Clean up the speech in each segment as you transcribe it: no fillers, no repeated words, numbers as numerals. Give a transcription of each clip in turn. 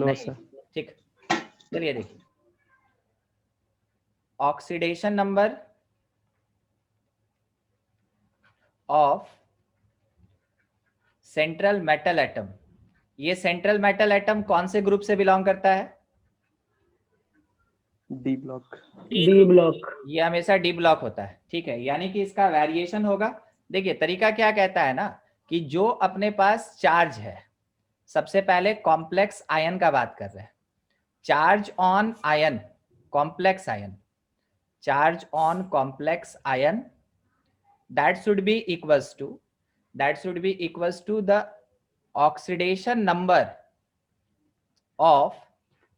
No sir. ठीक, चलिए देखिए, oxidation number of central metal atom, ये सेंट्रल मेटल एटम कौन से ग्रुप से बिलोंग करता है? D block. D block. ये हमेशा डी ब्लॉक होता है, ठीक है, यानी कि इसका वेरिएशन होगा। देखिए तरीका क्या कहता है ना, कि जो अपने पास चार्ज है, सबसे पहले कॉम्प्लेक्स आयन का बात कर रहे हैं, charge on ion, complex ion, charge on complex ion, that should be equals to the oxidation number of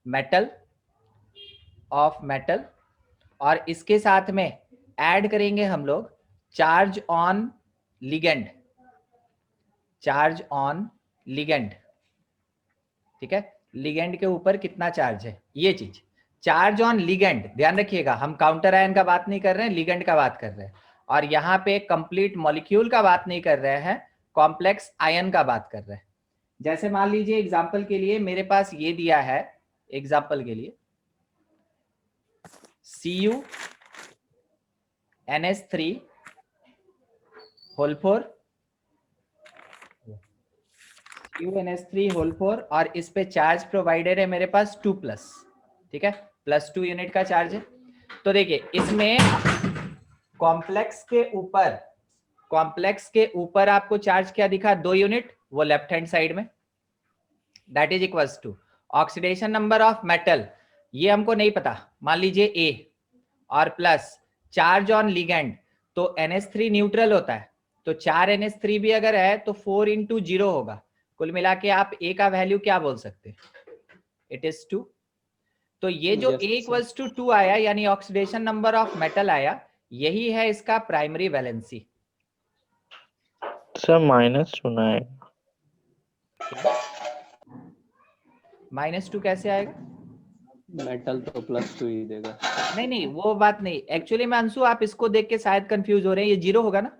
metal और इसके साथ में ऐड करेंगे हम लोग charge on ligand, charge on ligand, ठीक है, लिगेंड के ऊपर कितना चार्ज है, ये चीज चार्ज ऑन लिगेंड, ध्यान रखिएगा, हम काउंटर आयन का बात नहीं कर रहे हैं, लिगेंड का बात कर रहे हैं, और यहाँ पे कंप्लीट मॉलिक्यूल का बात नहीं कर रहे हैं, कॉम्प्लेक्स आयन का बात कर रहे हैं। जैसे मान लीजिए एग्जांपल के लिए मेरे पास ये दिया है, एग्जांपल के लिए Cu NH3 whole 4, NH3 whole 4, और इस पे चार्ज प्रोवाइडेड है मेरे पास 2+, ठीक है, +2 यूनिट का चार्ज है। तो देखिए इसमें कॉम्प्लेक्स के ऊपर आपको चार्ज क्या दिखा, 2 यूनिट, वो लेफ्ट हैंड साइड में, that is equals to oxidation number of metal, ये हमको नहीं पता, मान लीजिए A, और प्लस चार्ज ऑन लिगेंड, तो NH3 न्यूट्रल होता है, तो 4 NH3 भी अगर है तो 4 × 0 होगा, कुल मिला के आप A का वैल्यू क्या बोल सकते हैं, इट इज 2। तो ये जो A इक्वल्स टू 2 आया, यानी ऑक्सीडेशन नंबर ऑफ मेटल आया, यही है इसका प्राइमरी वैलेंसी। सर माइनस चुना है। -2 कैसे आएगा? मेटल तो +2 ही देगा। नहीं वो बात नहीं, एक्चुअली में अंशु आप इसको देख के शायद कंफ्यूज हो रहे हैं, ये 0 होगा ना?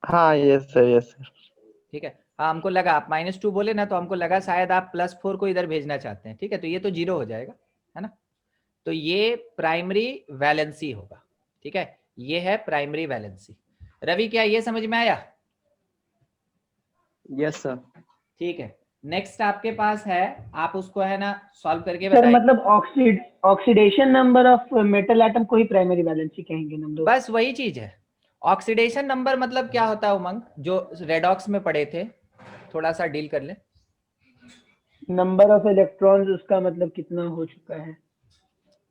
हाँ यस सर। ठीक है, हाँ हमको लगा आप -2 बोले ना, तो हमको लगा शायद आप +4 को इधर भेजना चाहते हैं, ठीक है, तो ये तो 0 हो जाएगा, है ना? तो ये प्राइमरी वैलेंसी होगा, ठीक है, ये है प्राइमरी वैलेंसी। रवि क्या ये समझ में आया? Yes sir. ठीक है, नेक्स्ट आपके पास है, आप उसको है ना सॉल्व करके सर बताइए। मतलब oxidation number of metal atom को ही प्राइमरी वैलेंसी कहेंगे नंबर। बस वही चीज है, ऑक्सीडेशन नंबर मतलब क्या होता है उमंग, जो रेडॉक्स में पढ़े थे, थोड़ा सा डील कर ले। नंबर ऑफ इलेक्ट्रॉन्स, उसका मतलब कितना हो चुका है,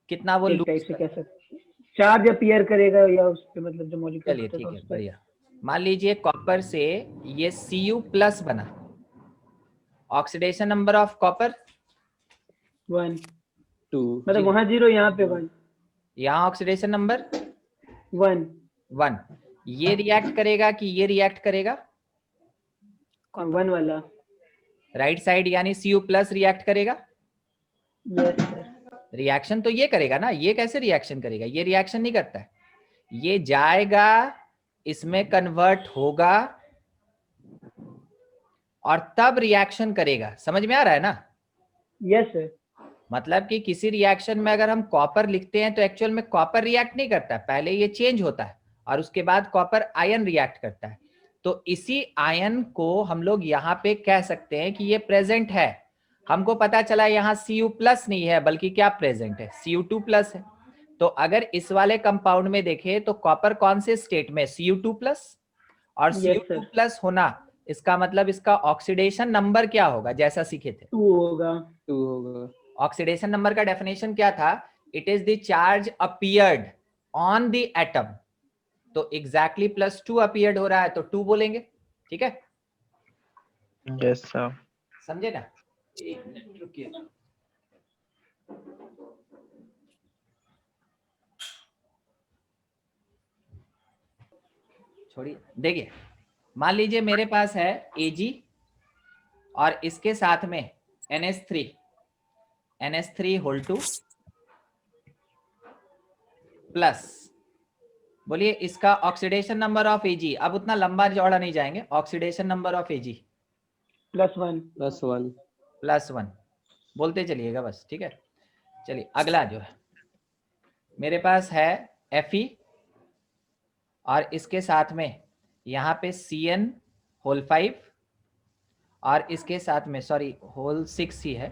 कितना वो एक टाइप से कह सकते हैं, चार्ज अपीयर करेगा या उस पे मतलब जो मॉलिक्यूल चलिए होता ठीक है है, उस पे। बढ़िया। मान लीजिए कॉपर से ये Cu+ बना, ऑक्सीडेशन नंबर ऑफ कॉपर 1, 2, मतलब वहां 0, यहाँ पे 1, यहाँ ऑक्सीडेशन नंबर 1 ये रिएक्ट करेगा कि ये रिएक्ट करेगा, 1 वाला। राइट साइड यानी Cu+ रिएक्ट करेगा, यस सर। रिएक्शन तो ये करेगा ना, ये कैसे रिएक्शन करेगा, ये रिएक्शन नहीं करता है, ये जाएगा इसमें कन्वर्ट होगा और तब रिएक्शन करेगा, समझ में आ रहा है ना? Yes sir. मतलब कि किसी रिएक्शन में अगर हम कॉपर लिखते हैं तो एक्चुअल में कॉपर रिएक्ट नहीं करता है, पहले ये चेंज होता है और उसके बाद कॉपर आयन रिएक्ट करता है, तो इसी आयन को हम लोग यहाँ पे कह सकते हैं कि ये प्रेजेंट है। हमको पता चला यहाँ Cu+ नहीं है बल्कि क्या प्रेजेंट है, Cu2+ है। तो अगर इस वाले कंपाउंड में देखें तो कॉपर कौन से स्टेट में, Cu2+, और Cu2+ होना इसका मतलब इसका ऑक्सीडेशन नंबर क्या होगा, जैसा सीखे थे 2 होगा। ऑक्सीडेशन नंबर का डेफिनेशन क्या था, it is the charge appeared on the atom, तो एग्जैक्टली +2 अपीयर्ड हो रहा है तो 2 बोलेंगे, ठीक है? Yes sir. समझे ना? एक मिनट रुकिए, छोड़िए, देखिए मान लीजिए मेरे पास है Ag और इसके साथ में NH3 होल 2 प्लस, बोलिए इसका ऑक्सीडेशन नंबर ऑफ Ag, अब उतना लंबा चौड़ा नहीं जाएंगे, ऑक्सीडेशन नंबर ऑफ Ag +1 +1, बोलते चलिएगा बस, ठीक है। चलिए अगला जो है मेरे पास है Fe और इसके साथ में यहाँ पे Cn(5) और इसके साथ में सॉरी होल 6 ही है,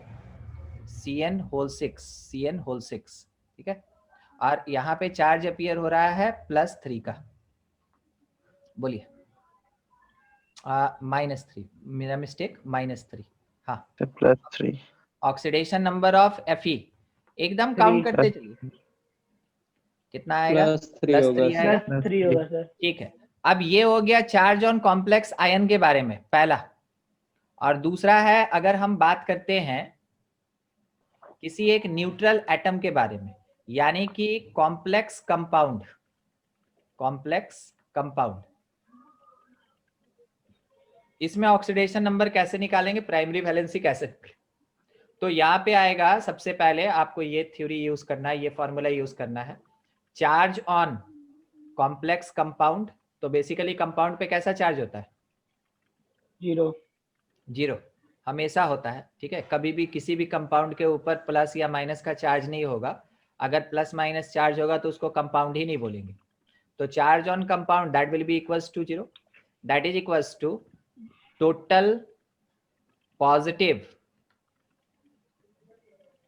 Cn(6), ठीक है। और यहाँ पे चार्ज अपीयर हो रहा है +3 का, बोलिए -3, मेरा मिस्टेक, -3, हाँ। +3 ऑक्सीडेशन नंबर ऑफ Fe एकदम काउंट करते चलिए, कितना आएगा? +3 होगा +3 आएगा, +3 होगा सर। ठीक है। अब ये हो गया चार्ज ऑन कॉम्प्लेक्स आयन के बारे में पहला। और दूसरा है अगर हम बात करते हैं किसी एक न्यूट्रल एटम के बारे में, यानी कि कॉम्प्लेक्स कंपाउंड, इसमें ऑक्सीडेशन नंबर कैसे निकालेंगे? प्राइमरी वैलेंसी कैसे? तो यहाँ पे आएगा, सबसे पहले आपको ये थ्योरी यूज करना है, ये फॉर्मूला यूज करना है। चार्ज ऑन कॉम्प्लेक्स कंपाउंड, तो बेसिकली कंपाउंड पे कैसा चार्ज होता है? 0 हमेशा होता है, ठीक है। कभी भी किसी भी कंपाउंड के ऊपर प्लस या माइनस का चार्ज नहीं होगा। अगर प्लस माइनस चार्ज होगा तो उसको कंपाउंड ही नहीं बोलेंगे। तो charge on compound that will be equals to 0, that is equals to total positive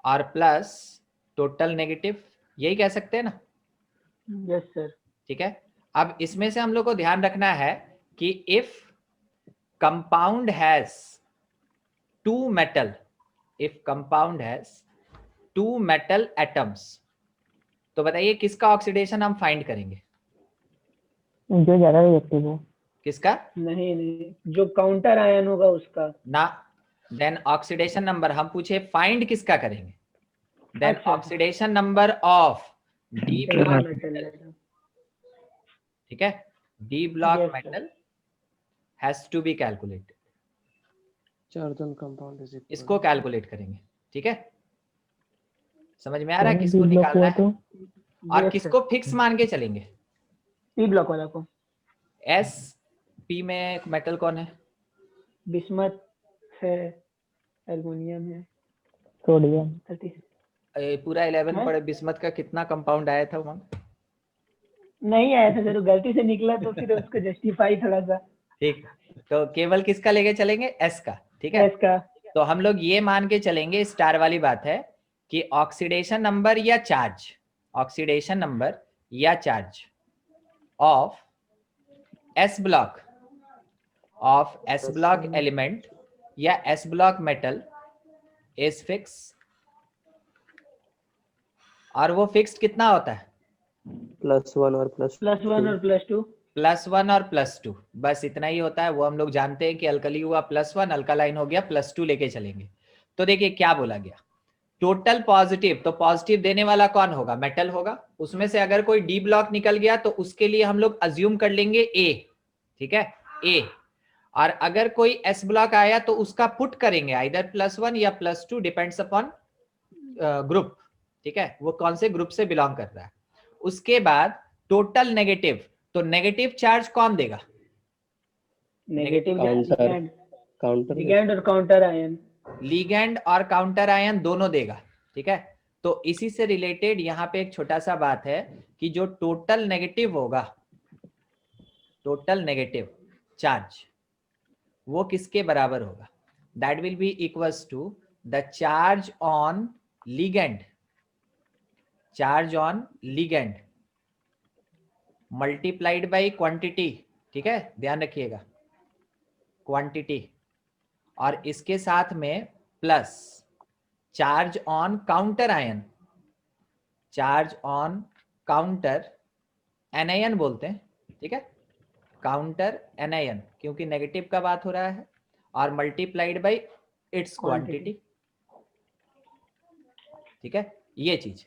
और प्लस टोटल नेगेटिव, यही कह सकते हैं ना? Yes sir. ठीक है। अब इसमें से हम लोग को ध्यान रखना है कि if compound has two metal atoms, तो बताइए किसका ऑक्सीडेशन हम फाइंड करेंगे? जो ज्यादा रिएक्टिव हो। किसका? नहीं, जो काउंटर आयन होगा उसका ना। देन ऑक्सीडेशन नंबर हम पूछे फाइंड किसका करेंगे? देन अच्छा। Oxidation number of D block metal. Metal, ठीक है। D block Yes, sir. Metal has to be calculated, charge on compound is equal, इसको कैलकुलेट करेंगे, ठीक है। समझ में आ रहा है किसको निकालना है? और Yes, किसको फिक्स मान के चलेंगे? P ब्लॉक वाला को। एस पी में मेटल कौन है? बिस्मथ है, एल्युमिनियम है, सोडियम। 30 पूरा 11 हाँ? पढ़े, बिस्मथ का कितना कंपाउंड आया था वहां? नहीं आया था सर, तो गलती से निकला तो फिर उसको जस्टिफाई थोड़ा सा। ठीक, तो केवल किसका लेके चलेंगे? एस का, ठीक है। इसका तो हम लोग ये मान के चलेंगे, स्टार वाली बात है कि ऑक्सीडेशन नंबर या charge of S block element या S block metal is fix. और वो फिक्स्ड कितना होता है? +1 और +1 और +2। +1 और +2, बस इतना ही होता है। वो हम लोग जानते हैं कि अल्कली हुआ +1, अल्कालाइन हो गया +2 लेके चलेंगे। तो देखिए क्या बोला गया, टोटल पॉजिटिव, तो पॉजिटिव देने वाला कौन होगा? मेटल होगा। उसमें से अगर कोई डी ब्लॉक निकल गया तो उसके लिए हम लोग अज्यूम कर लेंगे ए, ठीक है, ए। और अगर कोई एस ब्लॉक आया तो उसका पुट करेंगे आइदर +1 या +2, डिपेंड्स अपॉन ग्रुप, ठीक है, वो कौन से ग्रुप से बिलोंग कर रहा है। उसके बाद टोटल नेगेटिव, तो नेगेटिव चार्ज कौन देगा? नेगेटिव काउंटर, लिगैंड और काउंटर आयन। लिगैंड और काउंटर आयन दोनों देगा, ठीक है। तो इसी से रिलेटेड यहाँ पे एक छोटा सा बात है कि जो टोटल नेगेटिव होगा, टोटल नेगेटिव चार्ज, वो किसके बराबर होगा? That will be equals to the charge on ligand multiplied by quantity, ठीक है, ध्यान रखिएगा, क्वांटिटी, और इसके साथ में plus charge on counter ion, anion बोलते हैं, ठीक है, काउंटर एनायन, क्योंकि नेगेटिव का बात हो रहा है, और मल्टीप्लाइड बाई इट्स क्वांटिटी, ठीक है। ये चीज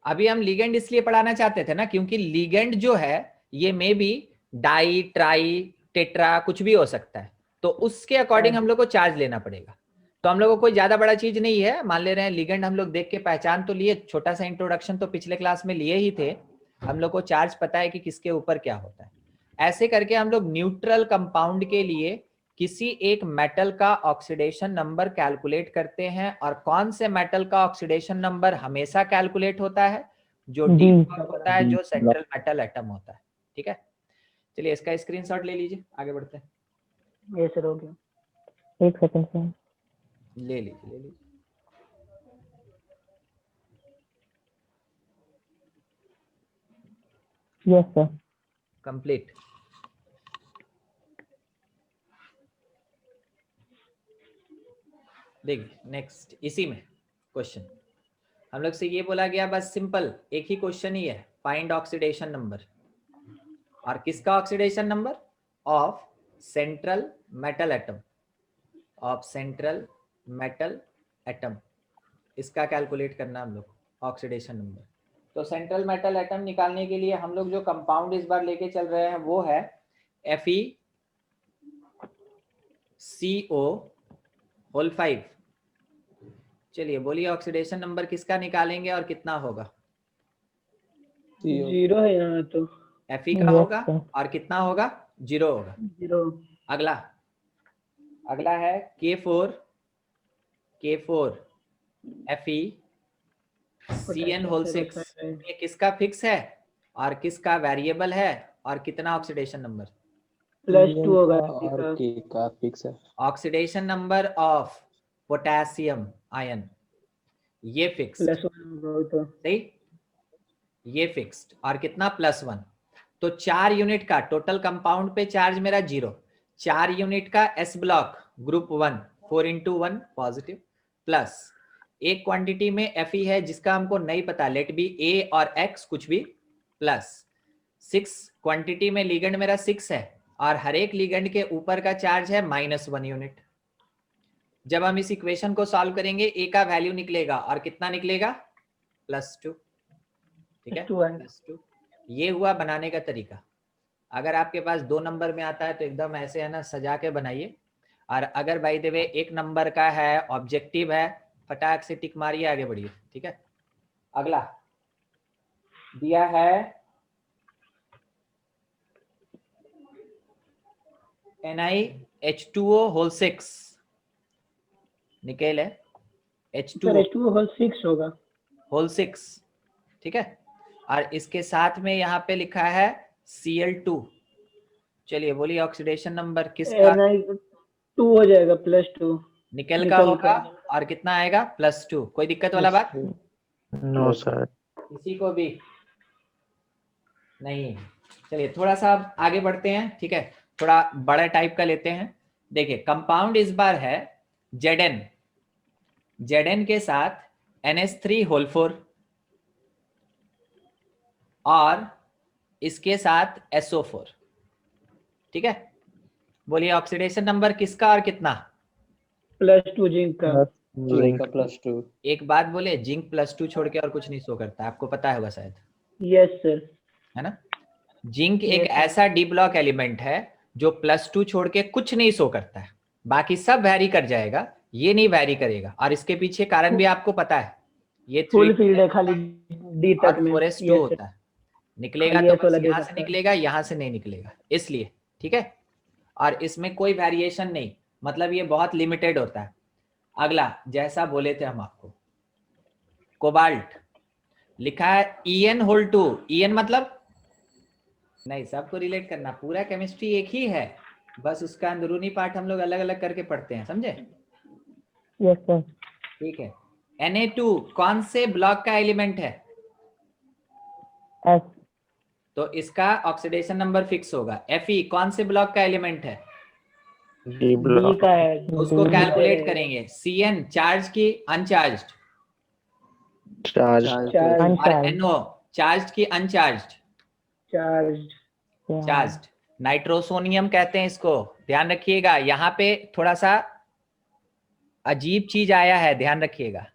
अभी हम लिगेंड इसलिए पढ़ाना चाहते थे ना, क्योंकि लिगेंड जो है ये may be di, tri, tetra कुछ भी हो सकता है, तो उसके अकॉर्डिंग हम लोग को चार्ज लेना पड़ेगा। तो हम लोग को कोई ज्यादा बड़ा चीज नहीं है, मान ले रहे हैं लिगेंड हम लोग देख के पहचान तो लिए, छोटा सा इंट्रोडक्शन तो पिछले क्लास में लिए ही थे, हम लोग को चार्ज पता है कि किसके ऊपर क्या होता है। ऐसे करके हम लोग न्यूट्रल कंपाउंड के लिए किसी एक मेटल का ऑक्सीडेशन नंबर कैलकुलेट करते हैं, और कौन से मेटल का ऑक्सीडेशन नंबर हमेशा कैलकुलेट होता है? जो डी ब्लॉक होता है, जो सेंट्रल मेटल एटम होता है। ठीक है, चलिए इसका स्क्रीनशॉट ले लीजिए, आगे बढ़ते हैं। ये सर हो गया। 1 सेकंड सर। ले लीजिए, ले लीजिए। Yes sir. कंप्लीट। देखिए नेक्स्ट, इसी में क्वेश्चन हम लोग से ये बोला गया, बस सिंपल एक ही क्वेश्चन ही है, फाइंड ऑक्सीडेशन नंबर। और किसका oxidation number? Of central metal atom, of central metal atom, इसका कैलकुलेट करना हम लोग ऑक्सीडेशन नंबर। तो सेंट्रल मेटल एटम निकालने के लिए हम लोग जो कंपाउंड इस बार लेके चल रहे हैं वो है FeCO5। चलिए बोलिए ऑक्सीडेशन नंबर किसका निकालेंगे और कितना होगा? 0 है यहाँ तो। Fe का होगा और कितना होगा? 0 होगा। 0। अगला है K4 FeCN6। ये किसका फिक्स है और किसका वेरिएबल है, और कितना ऑक्सीडेशन नंबर? +2 होगा। और के का फिक्स है। Oxidation number of potassium ion, ये फिक्स, +1 होगा तो। सही, ये फिक्स्ड। और कितना? +1। तो 4 यूनिट का टोटल कंपाउंड पे चार्ज मेरा 0, 4 यूनिट का S block group 1 4x1 positive, plus एक क्वांटिटी में Fe है जिसका हमको नहीं पता, लेट बी A और X कुछ भी, प्लस 6 क्वांटिटी में लिगेंड मेरा 6 है, और हर एक लिगेंड के ऊपर का चार्ज है -1 यूनिट। जब हम इस इक्वेशन को सॉल्व करेंगे A का वैल्यू निकलेगा, और कितना निकलेगा? +2। ठीक है, +2। ये हुआ बनाने का तरीका। अगर आपके पास 2 नंबर में आता है तो एकदम ऐसे है ना सजा के बनाइए, और अगर बाय द वे 1 नंबर का है, ऑब्जेक्टिव है, फटाक से टिक मारिए, आगे बढ़िए। ठीक है, अगला दिया है NiH2O6 निकेल है, H2O6 होगा। होल 6। ठीक है, और इसके साथ में यहाँ पे लिखा है Cl2। चलिए बोलिए ऑक्सीडेशन नंबर किसका? Ni2 हो जाएगा, +2 निकेल का होगा, और कितना आएगा? +2। कोई दिक्कत वाला बात? No sir. किसी को भी नहीं? चलिए थोड़ा सा आगे बढ़ते हैं। ठीक है, थोड़ा बड़ा टाइप का लेते हैं। देखिए कंपाउंड इस बार है Zn के साथ NH3 और इसके साथ SO4। ठीक है, बोलिए ऑक्सीडेशन नंबर किसका और कितना? +2 जिंक का। जिंक का +2। एक बात बोले, जिंक +2 छोड़ के और कुछ नहीं शो करता, आपको पता होगा शायद, यस सर। है ना? जिंक एक ऐसा डी ब्लॉक एलिमेंट है जो +2 छोड़ के कुछ नहीं शो करता है, बाकी सब वैरी कर जाएगा, ये नहीं वैरी करेगा। और इसके पीछे कारण भी आपको पता है, ये फुल फील्ड है खाली डी तक में। 4s2 होता है, निकलेगा तो बस यहाँ से निकलेगा, यहाँ से नहीं निकलेगा, इसलिए। ठीक है, और इसमें कोई वेरिएशन नहीं, मतलब ये बहुत लिमिटेड होता है। अगला जैसा बोले थे हम आपको, कोबाल्ट लिखा है En2। En मतलब नहीं, सबको रिलेट करना, पूरा केमिस्ट्री एक ही है, बस उसका अंदरूनी पार्ट हम लोग अलग अलग करके पढ़ते हैं, समझे? Yes sir. ठीक है, Na2 कौन से ब्लॉक का एलिमेंट है? S। तो इसका ऑक्सीडेशन नंबर फिक्स होगा। Fe कौन से ब्लॉक का एलिमेंट है? डी ब्लॉक का है। उसको कैलकुलेट करेंगे। Cn चार्ज की अनचार्ज्ड, चार्ज और NO चार्ज की अनचार्ज्ड। चार्ज्ड नाइट्रोसोनियम कहते हैं इसको, ध्यान रखिएगा। यहाँ पे थोड़ा सा अजीब चीज आया है, ध्यान रखिएगा।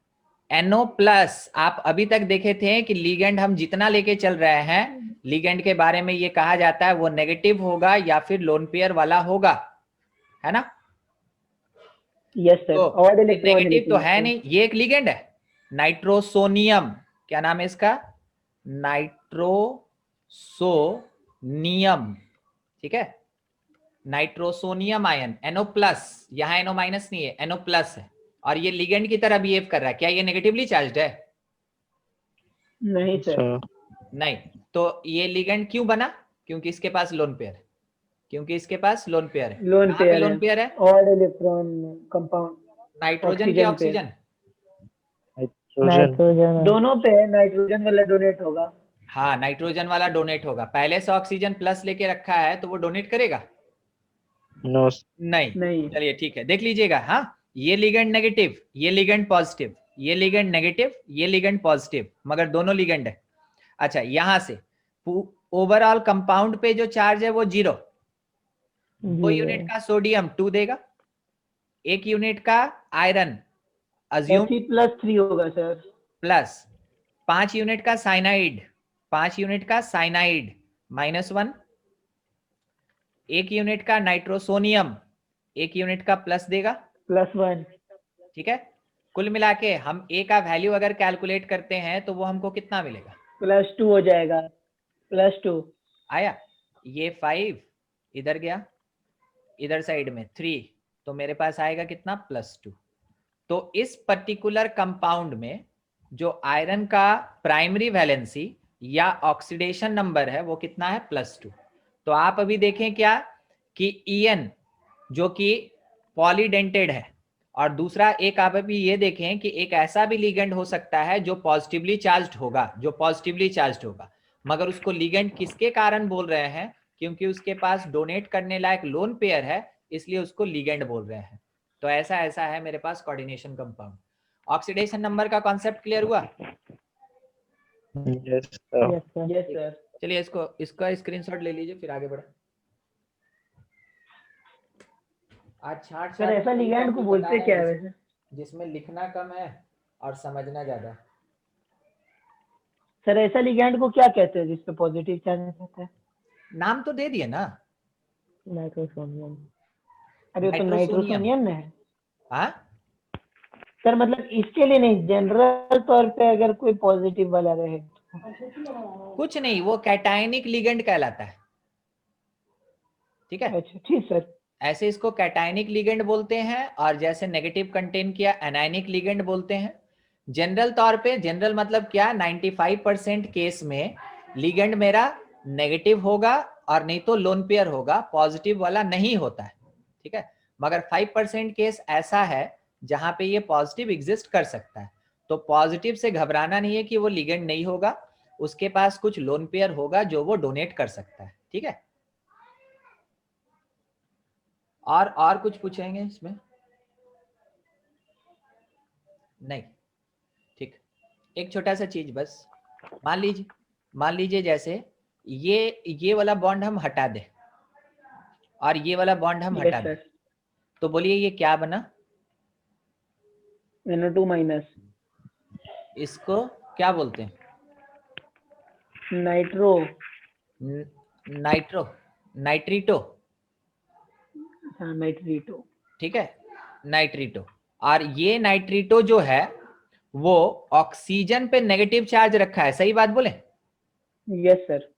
NO+ आप अभी तक देखे थे कि लिगेंड हम जितना लेके चल रहे हैं, लिगेंड के बारे में ये कहा जाता है वो नेगेटिव होगा या फिर लोन पेयर वाला होगा, है ना? Yes sir. तो नेगेटिव तो है नहीं, ये एक लिगेंड है नाइट्रोसोनियम। क्या नाम है इसका? नाइट्रोसोनियम। ठीक है, नाइट्रोसोनियम आयन NO प्लस, यहाँ NO माइनस नहीं है, NO प्लस है, और ये लिगेंड की तरह बिहेव कर रहा है, क्या ये नेगेटिवली चार्ज्ड है? नहीं सर। नहीं। तो ये लिगेंड क्यों बना? क्योंकि इसके पास लोन पेयर है, क्योंकि इसके पास लोन पेयर है। लोन कहाँ पे पेयर लोन है, पेयर है? ऑड इलेक्ट्रॉन कंपाउंड, नाइट्रोजन के ऑक्सीजन पे। ऑक्सीजन? नाइट्रोजन दोनों पे है, नाइट्रोजन वाला डोनेट होगा। हाँ, नाइट्रोजन वाला डोनेट होगा। पहले से ऑक्सीजन प्लस लेके रखा है तो वो डोनेट करेगा? नो नहीं। नहीं। चलिए ठीक है, देख लीजिएगा। हाँ, ये लिगेंड नेगेटिव, ये लिगेंड पॉजिटिव, ये लिगेंड नेगेटिव, ये लिगेंड पॉजिटिव, मगर दोनों लिगेंड है। अच्छा, यहां से ओवरऑल कंपाउंड पे जो चार्ज है वो 0। 2 यूनिट का सोडियम 2 देगा, 1 यूनिट का आयरन अज्यूम Fe+3 होगा सर। प्लस, 5 यूनिट का साइनाइड, 5 यूनिट का साइनाइड -1, 1 यूनिट का नाइट्रोसोनियम 1 यूनिट का प्लस देगा, +1। ठीक है। कुल मिला के हम ए का वैल्यू अगर कैलकुलेट करते हैं तो वो हमको कितना मिलेगा? +2 हो जाएगा, +2। आया? ये 5 इधर गया, इधर साइड में 3, तो मेरे पास आएगा कितना? +2। तो इस पर्टिकुलर कंपाउंड में जो आयरन का प्राइमरी वैलेंसी या ऑक्सीडेशन नंबर है वो कितना है? +2। तो आप अभी देखें क्या कि EN जो कि पॉलीडेंटेड है, और दूसरा एक आप अभी ये देखें कि एक ऐसा भी लिगेंड हो सकता है जो पॉजिटिवली चार्ज्ड होगा, जो पॉजिटिवली चार्ज्ड होगा, मगर उसको लिगेंड किसके कारण बोल रहे हैं? क्योंकि उसके पास डोनेट करने लायक लोन पेयर है, इसलिए उसको लिगेंड बोल रहे हैं। तो ऐसा ऐसा है मेरे पास कोऑर्डिनेशन कंपाउंड। ऑक्सीडेशन नंबर का कॉन्सेप्ट क्लियर हुआ? Yes sir. Yes sir. चलिए इसका स्क्रीनशॉट ले लीजिए, फिर आगे बढ़े। आज छाट सर ऐसा लिगैंड को बोलते क्या है वैसे? जिसमें लिखना कम है और समझना ज्यादा। सर ऐसा लिगैंड को क्या कहते हैं जिसपे पॉजिटिव चार्ज रहता है? नाम तो दे दिए ना, नाइट्रोसोनियम। अरे वो तो नाइट्रोसोनियम में है हाँ। सर, मतलब इसके लिए नहीं, जनरल तौर पे अगर कोई पॉजिटिव वाला रहे। कुछ नहीं, वो कैटायनिक लिगेंड कहलाता है, ठीक है। अच्छा ठीक सर। ऐसे इसको कैटायनिक लिगेंड बोलते हैं, और जैसे नेगेटिव कंटेन किया एनायनिक लिगेंड बोलते हैं। जनरल तौर पे, जनरल मतलब क्या, 95% केस में लिगेंड मेरा नेगेटिव होगा, और नहीं तो लोन पेयर होगा, पॉजिटिव वाला नहीं होता है, ठीक है। मगर 5% केस ऐसा है जहां पे ये पॉजिटिव एग्जिस्ट कर सकता है। तो पॉजिटिव से घबराना नहीं है कि वो लिगेंड नहीं होगा, उसके पास कुछ लोन पेयर होगा जो वो डोनेट कर सकता है, ठीक है। और कुछ पूछेंगे इसमें? नहीं, ठीक। एक छोटा सा चीज बस, मान लीजिए जैसे ये वाला बॉन्ड हम हटा दें और ये वाला बॉन्ड हम हटा दें, तो बोलिए ये क्या बना? NO2-। इसको क्या बोलते हैं? नाइट्रो नाइट्रीटो, हाँ नाइट्रीटो, ठीक है, नाइट्रीटो। और ये नाइट्रीटो जो है वो ऑक्सीजन पे नेगेटिव चार्ज रखा है, सही बात बोले? Yes sir.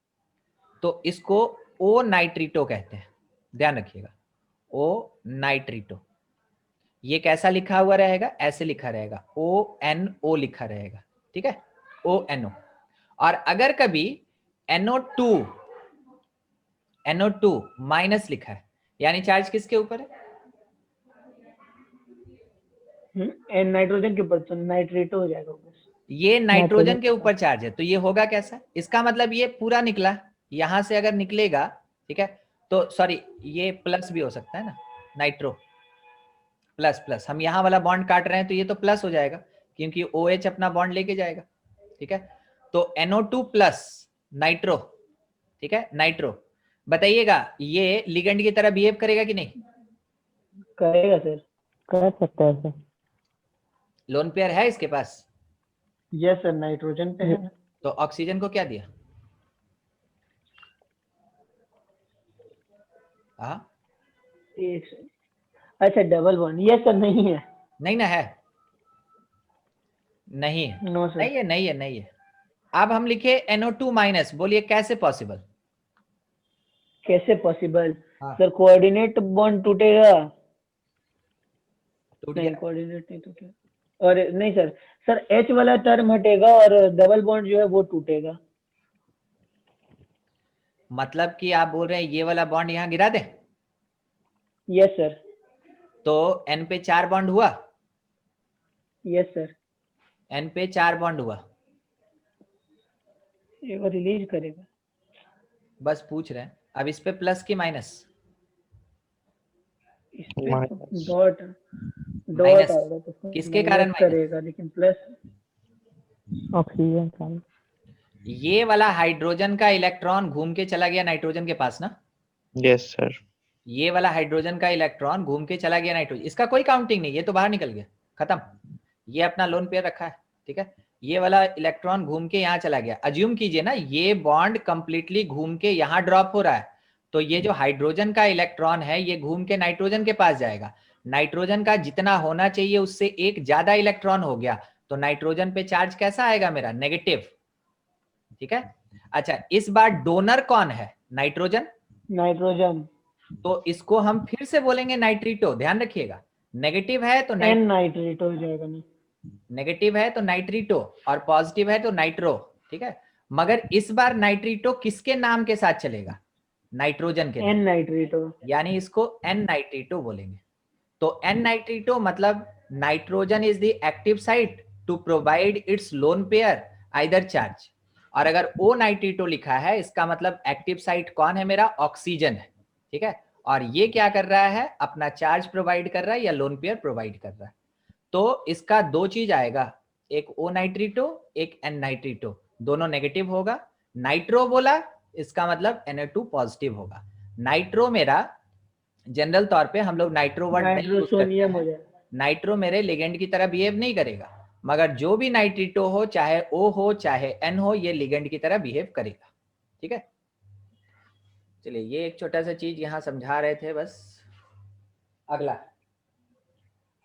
तो इसको ओ नाइट्रीटो कहते हैं, ध्यान रखिएगा, ओ नाइट्रीटो। ये कैसा लिखा हुआ रहेगा? ऐसे लिखा रहेगा, ONO लिखा रहेगा, ठीक है, ONO। और अगर कभी NO2 माइनस लिखा है, यानी चार्ज किसके ऊपर है? नाइट्रोजन के ऊपर, तो नाइट्रेटो हो जाएगा बस। ये नाइट्रोजन के ऊपर चार्ज है, तो ये होगा कैसा? इसका मतलब ये पूरा निकला, यहां से अगर निकलेगा, ठीक है, तो सॉरी ये प्लस भी हो सकता है ना, नाइट्रो प्लस प्लस, हम यहाँ वाला बॉन्ड काट रहे हैं तो ये तो प्लस हो जाएगा क्योंकि OH अपना बॉन्ड लेके जाएगा, ठीक है। तो NO2 प्लस नाइट्रो, ठीक है, नाइट्रो। बताइएगा ये लिगेंड की तरह बिहेव करेगा कि नहीं? करेगा सर। कर सकता है सर। लोन पेयर है इसके पास, यस सर, नाइट्रोजन पे है ना। तो ऑक्सीजन को क्या दिया? हाँ, एक सेकंड। अच्छा डबल बॉन्ड, यस सर, नहीं है। नहीं ना है, नहीं है, नो सर। नहीं है, नहीं है, नहीं है। अब हम लिखे NO2 माइनस, बोलिए कैसे पॉसिबल? कैसे पॉसिबल? हाँ। सर कोऑर्डिनेट बॉन्ड टूटेगा? टूट नहीं गया। कोऑर्डिनेट नहीं टूटेगा। और नहीं सर, सर एच वाला टर्म हटेगा और डबल बॉन्ड जो है वो टूटेगा। मतलब कि आप बोल रहे हैं ये वाला बॉन्ड यहाँ गिरा दे, यस सर। तो n पे 4 बॉन्ड हुआ, यस सर। n पे 4 बॉन्ड हुआ। ये वो रिलीज करेगा। बस पूछ रहे हैं। अब इस पे प्लस की माइनस? इस पे तो माइनस। डॉट माइनस आएगा तो किसके माइनस कारण माइनस? करेगा, लेकिन प्लस ऑक्सीजन का। ये वाला हाइड्रोजन का इलेक्ट्रॉन घूम के चला गया नाइट्रोजन के पास ना। Yes sir. ये वाला हाइड्रोजन का इलेक्ट्रॉन घूम के चला गया नाइट्रोजन, इसका कोई काउंटिंग नहीं, ये तो बाहर निकल गया, खत्म। ये अपना लोन पेयर रखा है, ठीक है। ये वाला इलेक्ट्रॉन घूम के यहाँ चला गया। अज्यूम कीजिए ना ये बॉन्ड कंप्लीटली घूम के यहाँ ड्रॉप हो रहा है, तो ये जो हाइड्रोजन का इलेक्ट्रॉन है ये घूम के नाइट्रोजन के पास जाएगा। नाइट्रोजन का जितना होना चाहिए उससे एक ज्यादा इलेक्ट्रॉन हो गया, तो नाइट्रोजन पे चार्ज कैसा आएगा मेरा? नेगेटिव, ठीक है। अच्छा, इस बार डोनर कौन है? नाइट्रोजन। नाइट्रोजन। तो इसको हम फिर से बोलेंगे नाइट्रीटो, ध्यान रखिएगा। नेगेटिव है तो एन नाइट्रेट हो जाएगा ना। नेगेटिव है तो नाइट्रीटो और पॉजिटिव है तो नाइट्रो, ठीक है। मगर इस बार नाइट्रीटो किसके नाम के साथ चलेगा? नाइट्रोजन के एन नाम, नाइट्रेट हो। यानी इसको एन नाइट्रीटो बोलेंगे। तो एन नाइट्रीटो मतलब nitrogen is the active site to provide its lone pair either charge. और अगर ओ नाइट्रीटो लिखा है इसका मतलब एक्टिव साइट कौन है मेरा? ऑक्सीजन है, ठीक है। और ये क्या कर रहा है? अपना चार्ज प्रोवाइड कर रहा है या लोन पेयर प्रोवाइड कर रहा है। तो इसका दो चीज आएगा, एक ओ नाइट्रीटो एक एन नाइट्रीटो, दोनों नेगेटिव होगा। नाइट्रो बोला इसका मतलब Na2 पॉजिटिव होगा। नाइट्रो मेरा जनरल तौर पे हम लोग नाइट्रो वर्ड नहीं यूज करते नाइट्रोसोनियम हो हैं। जाएगा। नाइट्रो मेरे लिगेंड की तरह बिहेव नहीं करेगा, मगर जो भी नाइट्रीटो हो, चाहे O हो चाहे N हो, ये लिगेंड की तरह बिहेव करेगा, ठीक है। चलिए ये एक छोटा सा चीज यहाँ समझा रहे थे बस। अगला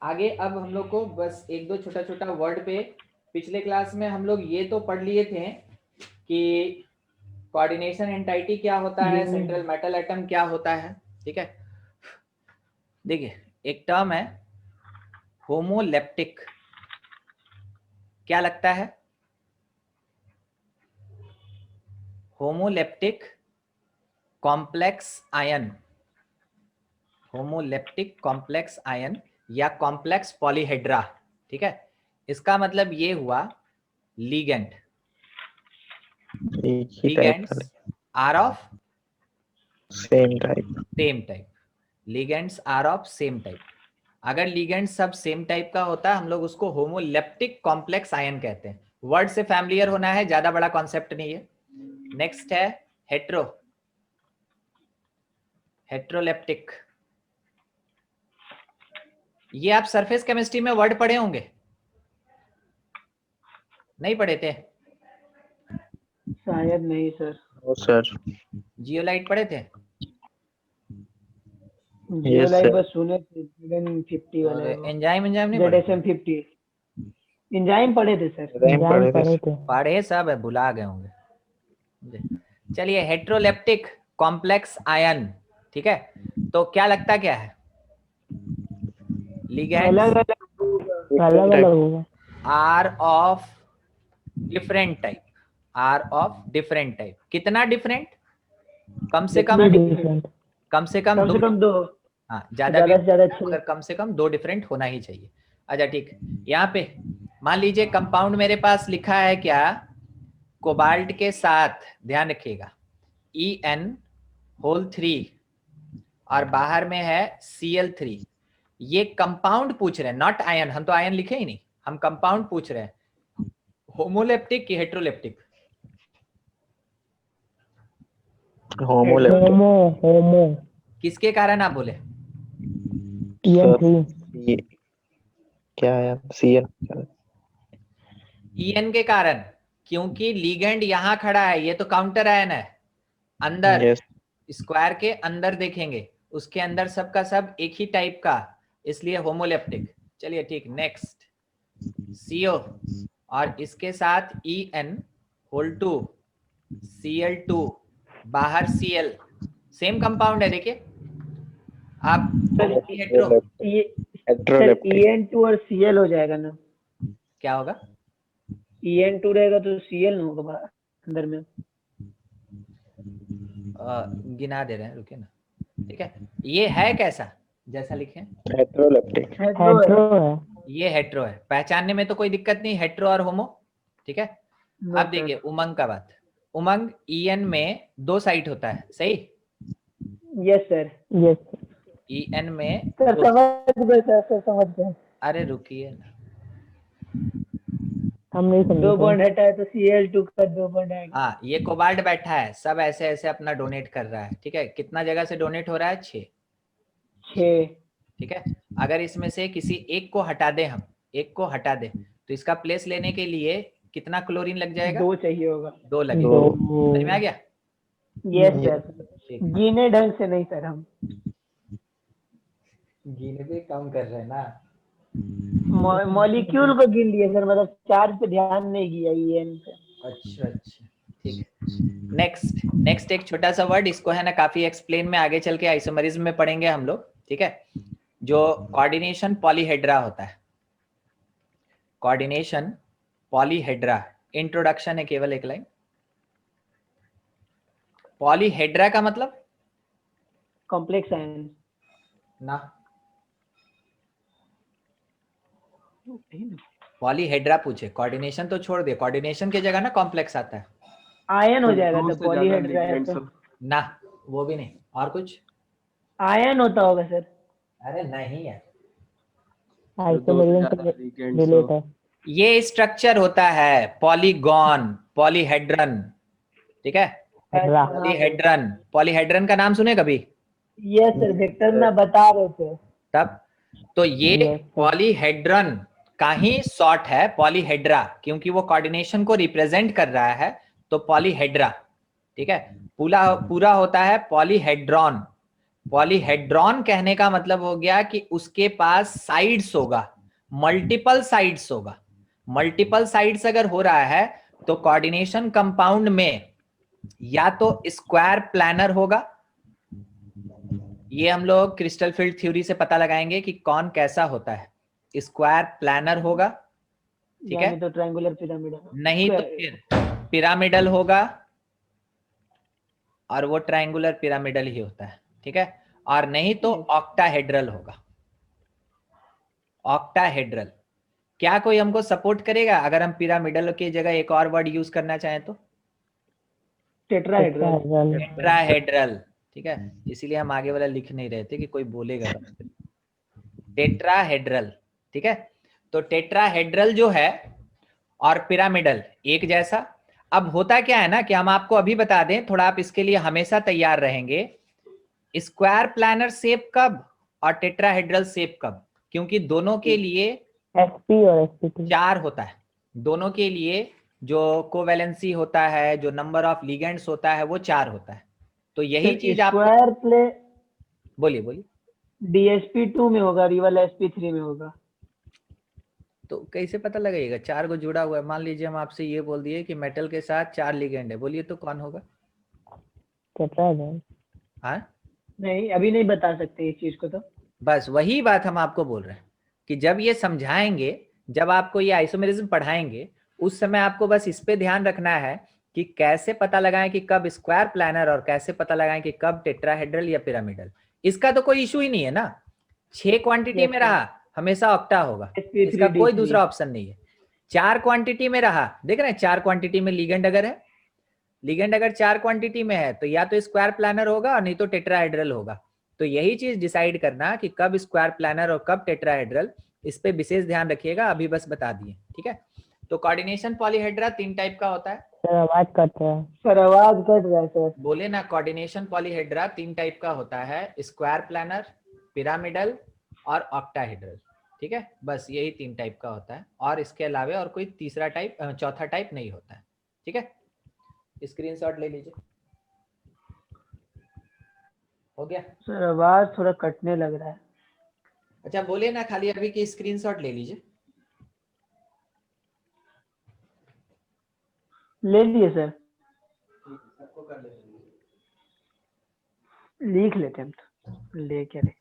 आगे, अब हम लोग को बस एक दो छोटा छोटा वर्ड पे, पिछले क्लास में हम लोग ये तो पढ़ लिए थे कि कोऑर्डिनेशन एंटाइटी क्या होता है, सेंट्रल मेटल एटम क्या होता है, ठीक है। देखिए एक टर्म है होमोलेप्टिक, क्या लगता है? Homoleptic complex ion, homoleptic complex ion या कॉम्प्लेक्स पॉलीहेड्रा, ठीक है। इसका मतलब ये हुआ ligand, ligands are of same type. Ligands are of same type. अगर लिगेंड सब सेम टाइप का होता है हम लोग उसको होमोलेप्टिक कॉम्प्लेक्स आयन कहते हैं। वर्ड से फैमिलियर होना है, ज्यादा बड़ा कॉन्सेप्ट नहीं है। नेक्स्ट है हेट्रो, हेट्रोलेप्टिक। ये आप सरफेस केमिस्ट्री में वर्ड पढ़े होंगे, नहीं पढ़े थे? शायद नहीं सर। ओ सर। जियोलाइट पढ़े थे? जियोलाइट बस सुने थे, 50 वाला है वो। एंजाइम नहीं पढ़े? ZSM 50 एंजाइम पढ़े थे सर। पढ़े सब है, भुला गए होंगे। चलिए हेट्रोलेप्टिक कॉम्प्लेक्स आयन, ठीक है। तो क्या लगता क्या है? लिगेंड्स अलग अलग होगा। Are of different type, are of different type. कितना डिफरेंट? कम से कम दो। हाँ, ज्यादा भी, ज्यादा मगर कम से कम 2 डिफरेंट होना ही चाहिए। अच्छा ठीक, यहाँ पे मान लीजिए कंपाउंड मेरे पास लिखा है क्या? कोबाल्ट के साथ, ध्यान रखिएगा, En3 और बाहर में है Cl3। ये कंपाउंड पूछ रहे हैं, नॉट आयन। हम तो आयन लिखे ही नहीं, हम कंपाउंड पूछ रहे हैं। होमोलेप्टिक की हेट्रोलेप्टिक? होमो। किसके कारण आप बोले? En3 क्या है? Cl En के कारण, क्योंकि लिगेंड यहाँ खड़ा है, ये तो काउंटर आयन है। अंदर स्क्वायर के अंदर देखेंगे, उसके अंदर सबका सब एक ही टाइप का, इसलिए होमोलेप्टिक। चलिए ठीक, नेक्स्ट CO और इसके साथ En2 Cl2, बाहर Cl, सेम कंपाउंड है, देखिए आप सर हेट्रो ये सर हेट्रोलेप्टिक En2 और Cl हो जाएगा ना? क्या होगा? En2 रहेगा तो Cl ना होगा अंदर में। गिना दे रहे हैं, रुकिए ना। ठीक है, ये है कैसा, जैसा लिखे हेट्रोलेप्टिक हेट्रो है। ये हेट्रो है, पहचानने में तो कोई दिक्कत नहीं, हेट्रो और होमो। ठीक है, नो अब देखिए उमंग का बात। उमंग En में 2 साइट होता है, सही? Yes sir. यस En में सर, 2। समझ गए सर, समझ गए। अरे रुकिए ना, हम नहीं समझे। 2 बॉन्ड हटा है तो Cl2 का 2 बॉन्ड आएगा। हाँ ये कोबाल्ट बैठा है, सब ऐसे ऐसे अपना डोनेट कर रहा है। ठीक है, कितना जगह से डोनेट हो रहा है? 6। 6। ठीक है, अगर इसमें से किसी एक को हटा दें, हम एक को हटा दें, तो इसका प्लेस लेने के लिए कितना क्लोरीन लग जाएगा? 2 चाहिए होगा। 2 लगेगा। समझ में आ गया? Yes sir. ठीक, गिने ढंग से नहीं सर, हम गिने पे कम कर रहे हैं ना। मॉलिक्यूल को गिन लिए सर, मतलब चार्ज पे ध्यान नहीं किया En पे। अच्छा अच्छा, ठीक है। नेक्स्ट एक छोटा सा वर्ड, इसको है ना काफी एक्सप्लेन में आगे चल के आइसोमरिज्म में पढ़ेंगे हम लोग। ठीक है, जो कोऑर्डिनेशन पॉलीहेड्रा होता है, कोऑर्डिनेशन पॉलीहेड्रा, इंट्रोडक्शन है केवल एक लाइन। पॉलीहेड्रा का मतलब कॉम्प्लेक्स आयन ना, पॉलीहेड्रा पूछे, कोऑर्डिनेशन तो छोड़ दे, कोऑर्डिनेशन की जगह ना कॉम्प्लेक्स आता है आयन हो जाएगा तो पॉलीहेड्रा है तो ना, वो भी नहीं। और कुछ आयन होता होगा सर। अरे नहीं है, रिलेट है। ये स्ट्रक्चर होता है पॉलीगॉन, पॉलीहेड्रन। ठीक है, पॉलीहेड्रन, पॉलीहेड्रन का नाम सुने कभी? यस सर, वेक्टर ना बता रहे थे तब तो ये पॉलीहेड्रन का ही शॉर्ट है पॉलीहेड्रा, क्योंकि वो कोऑर्डिनेशन को रिप्रेजेंट कर रहा है, तो पॉलीहेड्रा। ठीक है, पूरा होता है पॉलीहेड्रॉन। पॉलीहेड्रॉन कहने का मतलब हो गया कि उसके पास साइड्स होगा, मल्टीपल साइड्स होगा। मल्टीपल साइड्स अगर हो रहा है तो कोऑर्डिनेशन कंपाउंड में या तो स्क्वायर प्लानर होगा, ये हम लोग क्रिस्टल फील्ड थ्योरी से पता लगाएंगे कि कौन कैसा होता है। स्क्वायर प्लानर होगा, ठीक है, तो ट्रायंगुलर पिरामिड, नहीं तो फिर पिरामिडल होगा, और वो ट्रायंगुलर पिरामिडल ही होता है। ठीक है, और नहीं तो ऑक्टाहेड्रल होगा। ऑक्टाहेड्रल, क्या कोई हमको सपोर्ट करेगा अगर हम पिरामिडल की जगह एक और वर्ड यूज करना चाहें तो? टेट्राहेड्रल। टेट्राहेड्रल। ठीक है, इसीलिए हम आगे वाला लिख नहीं रहे थे कि कोई बोलेगा तो। टेट्राहेड्रल, ठीक है, तो टेट्राहेड्रल जो है और पिरामिडल एक जैसा। अब होता क्या है ना कि हम आपको अभी बता दें, थोड़ा आप इसके लिए हमेशा तैयार रहेंगे। स्क्वायर प्लानर शेप कब और टेट्राहेड्रल शेप कब? क्योंकि दोनों के लिए sp और sp2 4 होता है, दोनों के लिए जो कोवैलेंसी होता है, जो नंबर ऑफ लिगेंड्स होता है, वो 4 होता है। तो यही चीज आप स्क्वायर प्ले बोलिए बोलिए। dsp2 में होगा, रिवल sp3 में होगा। तो कैसे पता लगेगा 4 को जुड़ा हुआ है? मान लीजिए हम आपसे ये बोल दिए कि मेटल के साथ 4 लिगेंड है, बोलिए तो कौन होगा? टेट्राहेड्रल। हाँ, नहीं, अभी नहीं बता सकते इस चीज को तो। बस वही बात हम आपको बोल रहे हैं कि जब ये समझाएंगे, जब आपको ये आइसोमेरिज्म पढ़ाएंगे, उस समय आपको बस इस पे ध्यान रखना है कि कैसे पता लगाएं कि कब स्क्वायर प्लानर और कैसे पता लगाएं कि कब टेट्राहेड्रल या पिरामिडल। इसका तो कोई इशू ही नहीं है ना, 6 क्वांटिटी में रहा हमेशा ऑक्टा होगा, इसका कोई दूसरा ऑप्शन नहीं है। 4 क्वांटिटी में रहा, देख रहे हैं 4 क्वांटिटी में लिगेंड अगर है, लिगेंड अगर 4 क्वांटिटी में है तो या तो स्क्वायर प्लानर होगा और नहीं तो टेट्राहेड्रल होगा। तो यही चीज डिसाइड करना कि कब स्क्वायर प्लानर और कब टेट्राहेड्रल, इस पे विशेष ध्यान रखिएगा, अभी बस बता दिए। ठीक है, तो कोऑर्डिनेशन पॉलीहेड्रा 3 टाइप का होता है। सर आवाज कट रहा है, सर आवाज कट रहा है सर। बोले ना, कोऑर्डिनेशन पॉलीहेड्रा 3 टाइप का होता है, स्क्वायर प्लानर, पिरामिडल और ऑक्टाहेड्रल। ठीक है, बस यही 3 टाइप का होता है, और इसके अलावा और कोई तीसरा टाइप, चौथा टाइप नहीं होता है। ठीक है, स्क्रीनशॉट ले लीजिए, हो गया? सर आवाज थोड़ा कटने लग रहा है। अच्छा बोलिए ना, खाली अभी की स्क्रीनशॉट ले लीजिए। ले लिए सर। सबको कर लेंगे। लिख लेते हैं हम तो, ले क्या रे।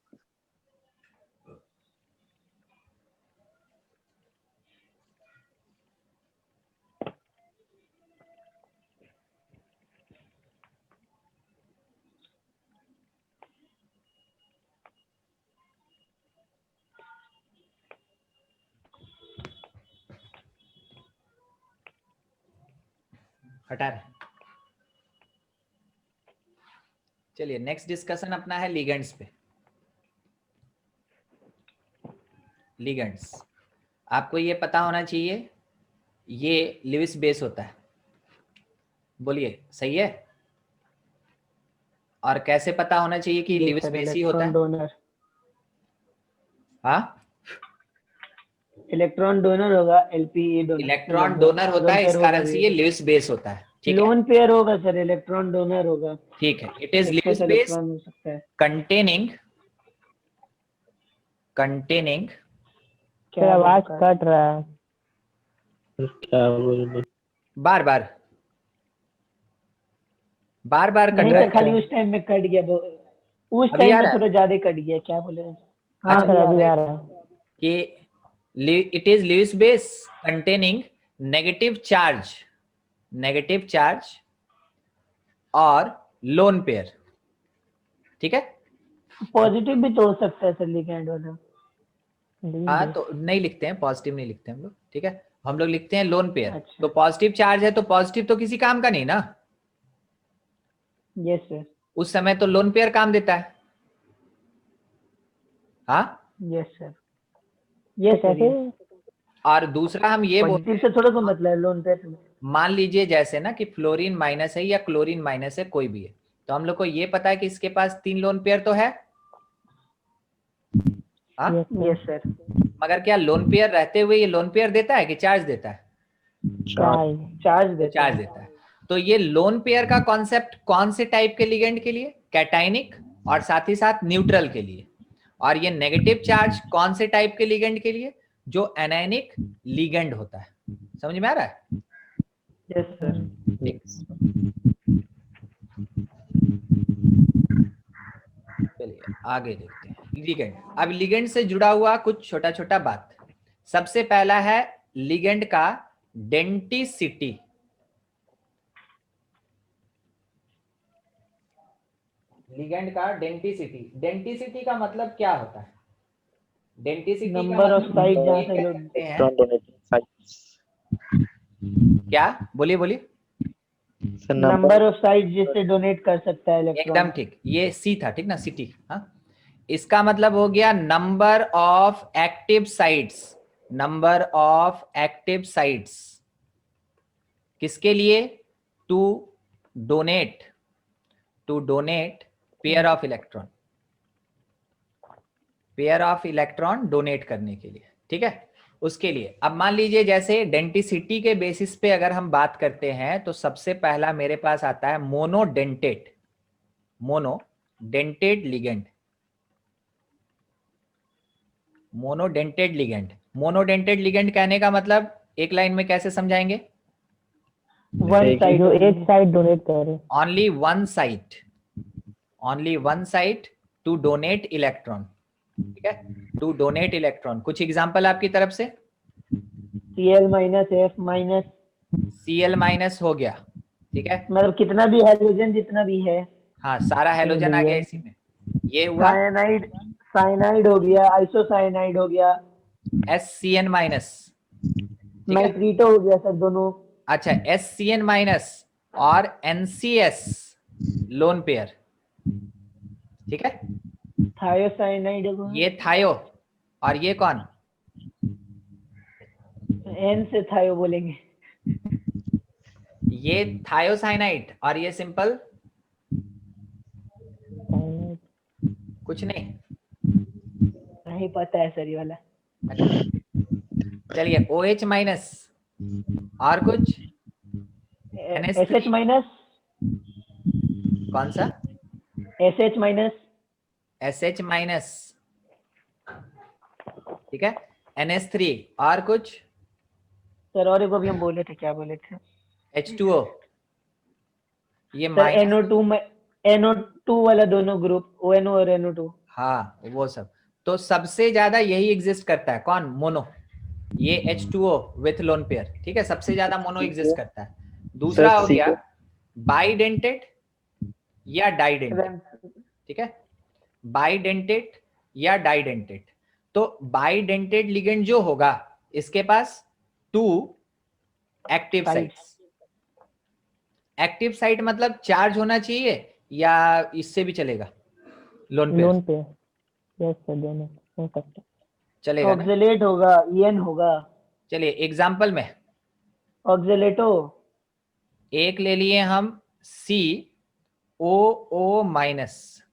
हटा रहे। चलिए नेक्स्ट डिस्कशन अपना है लिगेंड्स पे। लिगेंड्स आपको ये पता होना चाहिए, ये लिविस बेस होता है। बोलिए सही है? और कैसे पता होना चाहिए कि लिविस बेस ही होता है? डोनर, हाँ, इलेक्ट्रॉन डोनर होगा, एलपीई डोनर, इलेक्ट्रॉन डोनर होता है, इस कारण से ये लिविस बेस होता है। ठीक है, लोन पेयर होगा सर, इलेक्ट्रॉन डोनर होगा। ठीक है। It is Lewis excess base electron हो सकता है। कंटेनिंग क्या आवाज कट रहा है? क्या बोल रहे? बार बार नहीं कंटेनिंग सर, खाली उस टाइम में कट गया, उस अभी आ टाइम में रहा है? थोड़ा ज्यादा कट गया। क्या बोले? हाँ अच्छा, सर अभी आ रहा है। कि it is Lewis base containing negative charge और लोन पेयर। ठीक है, पॉजिटिव भी तो हो सकता है सर लिगेंड वाला। हाँ तो नहीं लिखते हैं, पॉजिटिव नहीं लिखते हम लोग। ठीक है, हम लोग लिखते हैं लोन पेयर। अच्छा। तो पॉजिटिव चार्ज है तो पॉजिटिव तो किसी काम का नहीं ना। Yes sir. उस समय तो लोन पेयर काम देता है। हाँ, यस सर, यस सर। और दूसरा हम ये बोलते पॉजिटिव से थोड़ा सा मतलब है लोन पेयर से। मान लीजिए जैसे ना कि फ्लोरीन माइनस है या क्लोरीन माइनस है, कोई भी है, तो हम लोग को ये पता है कि इसके पास 3 लोन पेयर तो है। हाँ, यस सर। मगर क्या लोन पेयर रहते हुए ये लोन पेयर देता है कि चार्ज देता है? चार्ज देता चार्ज है। देता है। तो ये लोन पेयर का कॉन्सेप्ट कौन से टाइप के लिगेंड के लिए? कैटाइनिक और साथ ही साथ न्यूट्रल के लिए। और ये नेगेटिव चार्ज कौन से टाइप के लिगेंड के लिए? जो एनायनिक लिगेंड होता है। समझ में आ रहा है? Yes sir. चलिए आगे देखते हैं लिगेंड। अब लिगेंड से जुड़ा हुआ कुछ छोटा छोटा बात। सबसे पहला है लिगेंड का डेंटिसिटी। लिगेंड का डेंटिसिटी का मतलब क्या होता है? डेंटिसिटी का नंबर ऑफ मतलब साइड जहाँ ये से कह लोग सकते हैं इलेक्ट्रॉन डोनेटिंग साइट्स। क्या? बोलिए नंबर ऑफ साइड जिससे डोनेट कर सकता है इलेक्ट्रॉन। एकदम ठीक, ये सी था, ठीक ना, सिटी। हाँ, इसका मतलब हो गया नंबर ऑफ एक्टिव साइट्स। किसके लिए? To donate pair of electron donate करने के लिए। ठीक है, उसके लिए अब मान लीजिए जैसे डेंटिसिटी के बेसिस पे अगर हम बात करते हैं तो सबसे पहला मेरे पास आता है मोनोडेंटेट लिगेंड। मोनोडेंटेड लिगेंड कहने का मतलब एक लाइन में कैसे समझाएंगे? वन साइड, जो एक साइड डोनेट कर रहे। Only one site to donate electron. ठीक है, टू डोनेट इलेक्ट्रॉन। कुछ एग्जांपल आपकी तरफ से? Cl minus, F minus. Cl minus हो गया। ठीक है, मतलब कितना भी हाइड्रोजन जितना भी है। हाँ सारा हेलोजन आ गया इसी में। ये हुआ साइनाइड हो गया, आइसोसाइनाइड हो गया, SCN माइनस। ठीक है, नाइट्रीटो हो गया सर दोनों। अच्छा SCN माइनस और NCS लोन पेयर। ठीक है, थायोसाइनाइड ये थायो और ये कौन? एन से थायो बोलेंगे। ये थायोसाइनाइड और ये सिंपल कुछ नहीं पता है सर ये वाला। चलिए OH माइनस और कुछ SH माइनस। कौन सा? SH minus. SH minus. ठीक है, NH3 और कुछ सर और एक अभी हम बोले थे, क्या बोले थे? H2O। ये सर NO2 NO2 वाला दोनों ग्रुप, ONO और NO2। हाँ वो सब। तो सबसे ज्यादा यही एग्जिस्ट करता है, कौन? मोनो। ये H2O विथ लोन पेयर, ठीक है, सबसे ज्यादा मोनो एग्जिस्ट करता है। दूसरा सर हो गया बाइडेंटेड या डाइडेंटेड, ठीक है, बाइडेंटेड या डाइडेंटेड। तो बाइडेंटेड लिगेंड जो होगा इसके पास 2 एक्टिव साइट्स। एक्टिव साइट मतलब चार्ज होना चाहिए या इससे भी चलेगा? लोन पेयर यस सर, दोनों हो सकता है। चलेगा ना? ऑक्सलेट होगा, EN होगा। चलिए एग्जांपल में ऑक्सलेटो। एक ले लिए हम COO माइनस,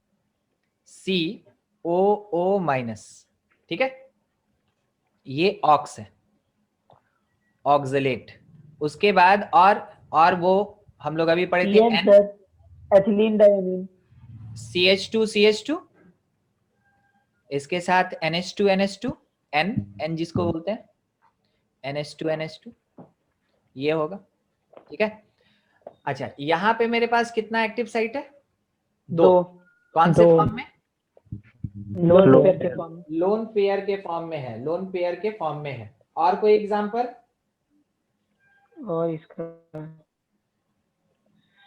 COO माइनस, ठीक है, ये ऑक्स है, ऑक्सलेट। उसके बाद और वो हम लोग अभी पढ़े थे EN sir, ethylene diamine. CH2 इसके साथ NH2 N जिसको बोलते हैं NH2 ये होगा, ठीक है। अच्छा यहाँ पे मेरे पास कितना एक्टिव साइट है? 2। कौन से फॉर्म में? लोन पेयर के फॉर्म में। लोन पेयर के फॉर्म में है, लोन पेयर के फॉर्म में है। और कोई एग्जांपल? और इसका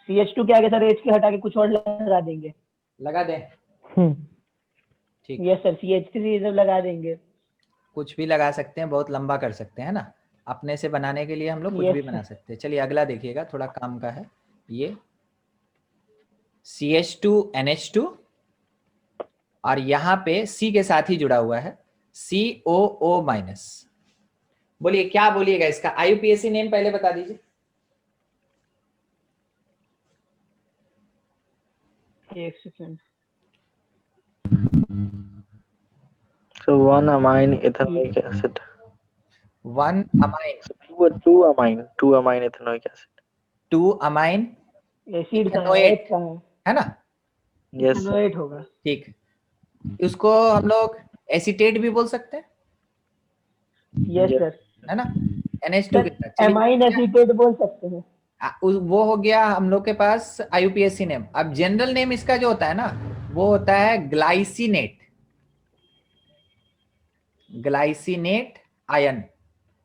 CH2 के आगे सर H के हटा के कुछ और लगा देंगे। लगा दें? ठीक, यस सर, CH3 सब लगा देंगे। कुछ भी लगा सकते हैं, बहुत लंबा कर सकते हैं ना, अपने से बनाने के लिए हम लोग कुछ Yes, भी बना सकते हैं। चलिए अगला देखिएगा, थोड़ा काम का है ये। CH2NH2 और यहाँ पे C के साथ ही जुड़ा हुआ है COO माइनस। बोलिए क्या बोलिएगा इसका? IUPAC नेम पहले बता दीजिए। एक second. So 1 amine ethanoic acid. 1 amine, 2 amine ethanoic acid. 2 amine acid का इथेनोएट, है ना? Yes sir. इथेनोएट होगा। ठीक, उसको हम लोग एसीटेट भी बोल सकते हैं, यस Yes. सर। है ना? NH2 के साथ। चलिए, एमाइन एसीटेट बोल सकते हैं। वो हो गया हम लोग के पास IUPAC नेम। अब जनरल नेम इसका जो होता है ना वो होता है ग्लाइसिनेट, ग्लाइसिनेट आयन।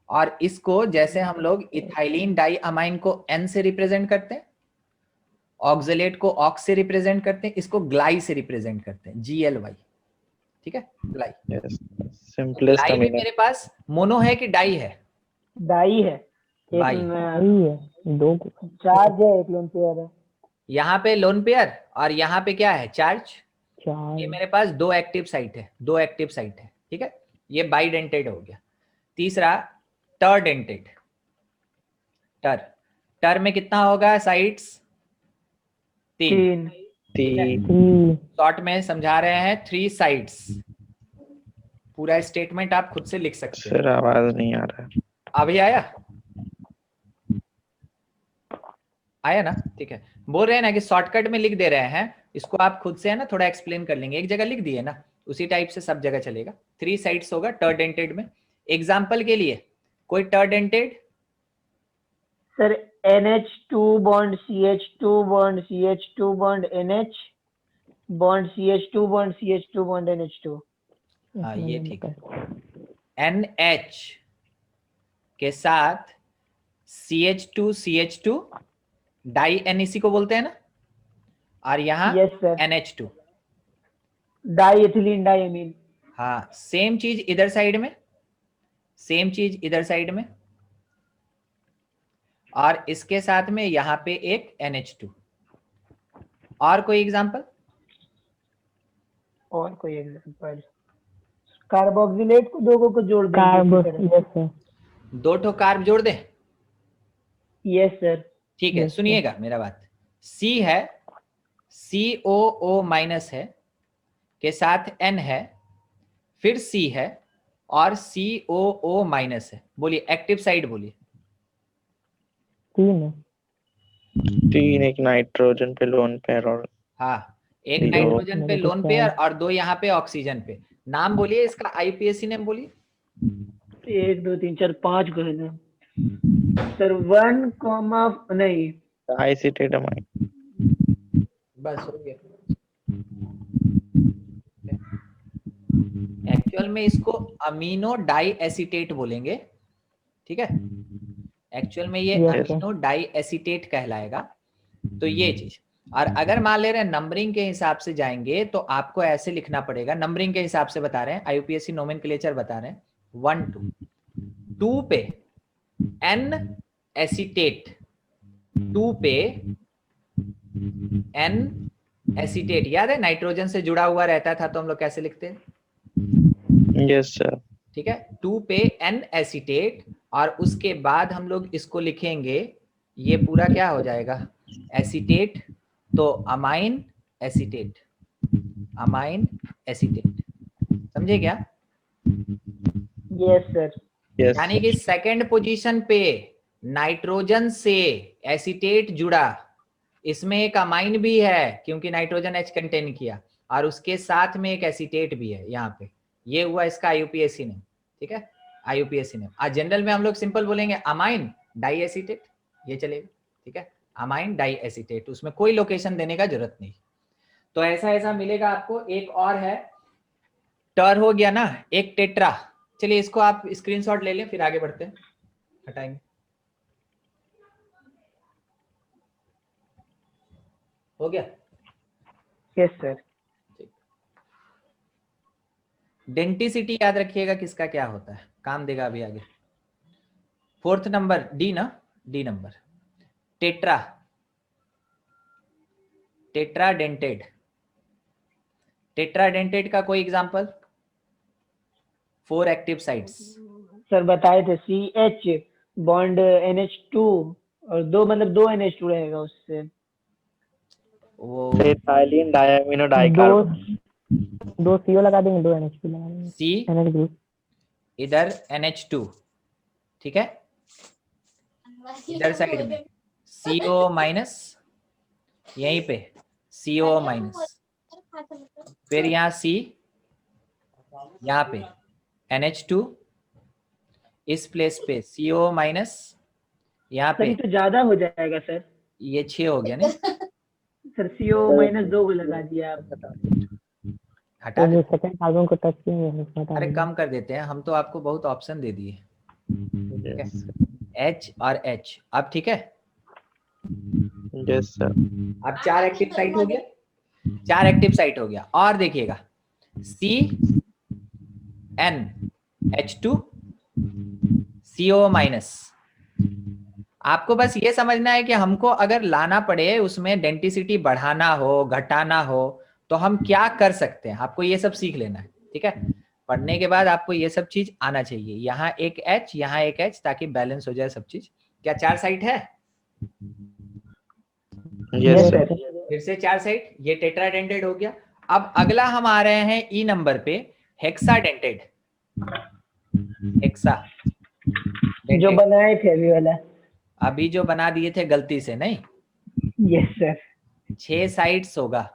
और इसको जैसे हम लोग इथाइलिन डाई अमाइन को N से रिप्रेजेंट करते हैं, ऑक्सलेट को ऑक्स से रिप्रेजेंट करते हैं, इसको ग्लाई से रिप्रेजेंट करते हैं, GLY, ठीक है, ग्लाई। Yes. Simplest ग्लाई में amino. मेरे पास मोनो है कि डाई है? डाई है, बाई। दो चार्ज है, एक लोन पेयर है। यहाँ पे लोन पेयर और यहाँ पे क्या है? चार्ज। ये मेरे पास 2 एक्टिव साइट है, 2 एक्टिव साइट है, ठीक है। ये बाइडेंटेड हो गया। तीसरा टरडेंटेड। टर में कितना होगा साइट्स? 3। शॉर्ट में समझा रहे हैं 3 साइट्स। पूरा स्टेटमेंट आप खुद से लिख सकते हैं। सर आवाज नहीं आ रहा है। अभी आया ना? ठीक है, बोल रहे हैं ना कि शॉर्टकट में लिख दे रहे हैं, इसको आप खुद से है ना थोड़ा एक्सप्लेन कर लेंगे। एक जगह लिख दिए ना, उसी टाइप से सब जगह चलेगा। 3 साइड्स होगा टरडेंटेड में। एग्जाम्पल के लिए कोई tridentate? Sir NH2 bond CH2 bond CH2 bond NH bond CH2 bond CH2 bond NH2। हाँ ये ठीक है। NH के साथ CH2 डाई N इसी को बोलते हैं ना, और यहाँ yes sir, NH2 di ethylene diamine. हाँ सेम चीज इधर साइड में, सेम चीज इधर साइड में, और इसके साथ में यहाँ पे एक NH2। और कोई एग्जांपल? और कोई एग्जांपल? कार्बोक्सिलेट को दो को जोड़ देंगे। 2 ठो कार्ब जोड़ दें? Yes sir. ठीक है, सुनिएगा मेरा बात। C है, COO माइनस है, के साथ N है, फिर C है और COO माइनस है। बोलिए एक्टिव साइड बोलिए। 3 एक नाइट्रोजन पे लोन पेयर और हाँ, एक नाइट्रोजन पे लोन पेयर और 2 यहाँ पे ऑक्सीजन पे। नाम बोलिए इसका, IUPAC नेम बोलिए। 1 2 3 4 5 को है ना सर। 1 नहीं आइसिटेट अमाइन। बस हो गया। एक्चुअल में इसको अमीनो डाई एसीटेट बोलेंगे, ठीक है। एक्चुअल में ये Yes, अमीनो डाई एसीटेट कहलाएगा। तो ये चीज, और अगर मान ले रहे हैं नंबरिंग के हिसाब से जाएंगे तो आपको ऐसे लिखना पड़ेगा, नंबरिंग के हिसाब से बता रहे हैं, आईयूपीएससी नोमेनक्लेचर बता रहे हैं, 1 2 2 पे एन एसीटेट, 2 पे एन एसीटेट, याद है नाइट्रोजन से जुड़ा हुआ रहता था तो हम लोग कैसे लिखते हैं, यस सर। ठीक है। 2 पे एन एसीटेट, और उसके बाद हम लोग इसको लिखेंगे, ये पूरा क्या हो जाएगा, एसीटेट, तो अमाइन एसीटेट, अमाइन एसीटेट, समझे क्या। yes sir. यस यानी कि सेकंड पोजीशन पे नाइट्रोजन से एसीटेट जुड़ा, इसमें एक अमाइन भी है क्योंकि नाइट्रोजन H कंटेन किया, और उसके साथ में एक एसीटेट भी है यहाँ पे, ये हुआ इसका आईयूपीएससी नेम, ठीक है, आईयूपीएससी नेम। आज जनरल में हम लोग सिंपल बोलेंगे अमाइन डाई एसीटेट, ये चलेगा, ठीक है, अमाइन डाई एसीटेट, उसमें कोई लोकेशन देने का जरूरत नहीं। तो ऐसा ऐसा मिलेगा आपको। एक और है, टर हो गया ना, एक टेट्रा, चलिए इसको आप स्क्रीनशॉट ले लें फिर आगे बढ़ते हैं, हटाएंगे। हो गया, Yes sir. डेंटिसिटी याद रखिएगा किसका क्या होता है, काम देगा अभी आगे। 4th नंबर डी ना, D number, tetra, tetra dentate, tetra dentate का कोई एग्जांपल, 4 एक्टिव साइट्स। सर बताए थे CH बॉन्ड NH2 और दो मतलब 2 NH2 रहेगा उससे, वो इथाइलिन डायमिनो डाइकार्बोनेट। दो CO लगा देंगे, 2 NH2 लगा देंगे, सी, NH ग्रुप, इधर NH2, ठीक है, इधर साइड में CO माइनस, यहीं पे CO माइनस, फिर यहाँ C, यहाँ पे NH2, इस प्लेस पे CO माइनस, यहाँ सर पे ये तो ज्यादा हो जाएगा सर। ये 6 हो गया नहीं, सर CO माइनस 2 को लगा दिया आप, हटा दे, सेकंड कार्बन को टच किए, अरे कम कर देते हैं, हम तो आपको बहुत ऑप्शन दे दिए, ठीक है, H और H, अब ठीक है। Yes sir. अब 4 एक्टिव साइट हो गया, 4 एक्टिव साइट हो गया, और देखिएगा C N H2 CO minus. आपको बस ये समझना है कि हमको अगर लाना पड़े, उसमें डेंटिसिटी बढ़ाना हो घटाना हो तो हम क्या कर सकते हैं, आपको ये सब सीख लेना है, ठीक है। पढ़ने के बाद आपको ये सब चीज आना चाहिए, यहाँ एक H, यहाँ एक H, ताकि बैलेंस हो जाए सब चीज। क्या 4 साइट है, यस सर। फिर से 4 साइट, ये टेट्राडेंटेड हो गया। अब अगला हम आ रहे हैं ई नंबर पे, हेक्साडेंटेड, हेक्सा जो बनाए थे अभी वाला। अभी जो बना दिए थे गलती से, नहीं, यस सर। 6 साइट्स होगा,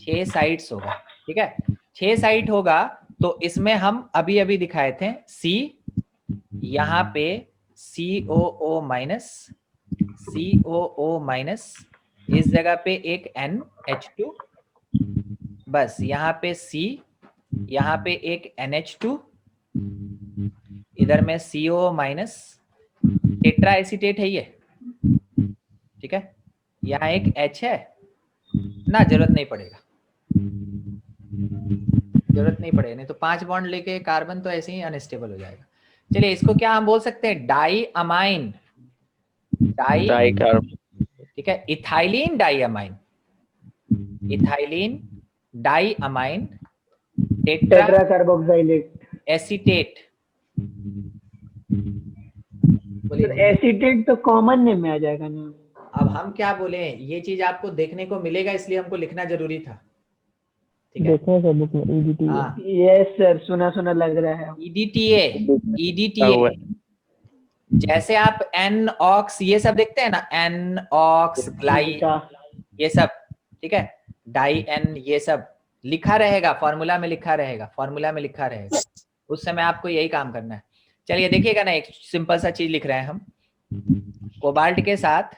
6 साइट्स होगा, ठीक है, 6 साइट होगा। तो इसमें हम अभी अभी दिखाए थे C, यहाँ पे COO माइनस, COO माइनस, इस जगह पे एक NH2, बस यहाँ पे C, यहाँ पे एक NH2, इधर में CO माइनस, टेट्रा एसीटेट है ये, ठीक है, यहाँ एक H है ना, जरूरत नहीं पड़ेगा, जरूरत नहीं पड़ेगा, नहीं तो 5 बॉन्ड लेके कार्बन तो ऐसे ही अनस्टेबल हो जाएगा। चलिए इसको क्या हम बोल सकते हैं, डाई अमाइन, डाई कार्बन, ठीक है, ethylene di amine, ethylene di amine tetra carboxylate. Acetate. Acetate तो कॉमन नेम में आ जाएगा ना। अब हम क्या बोले, ये चीज आपको देखने को मिलेगा इसलिए हमको लिखना जरूरी था, ठीक है। देखने से बुक में EDTA। हाँ, यस सर, सुना सुना लग रहा है। EDTA, EDTA, जैसे आप N ऑक्स ये सब देखते हैं ना, N ऑक्स ग्लाई ये सब, ठीक है, डाई N ये सब लिखा रहेगा, फॉर्मूला में लिखा रहेगा, फॉर्मूला में लिखा रहेगा, उस समय आपको यही काम करना है। चलिए देखिएगा ना, एक सिंपल सा चीज लिख रहे हैं हम, कोबाल्ट के साथ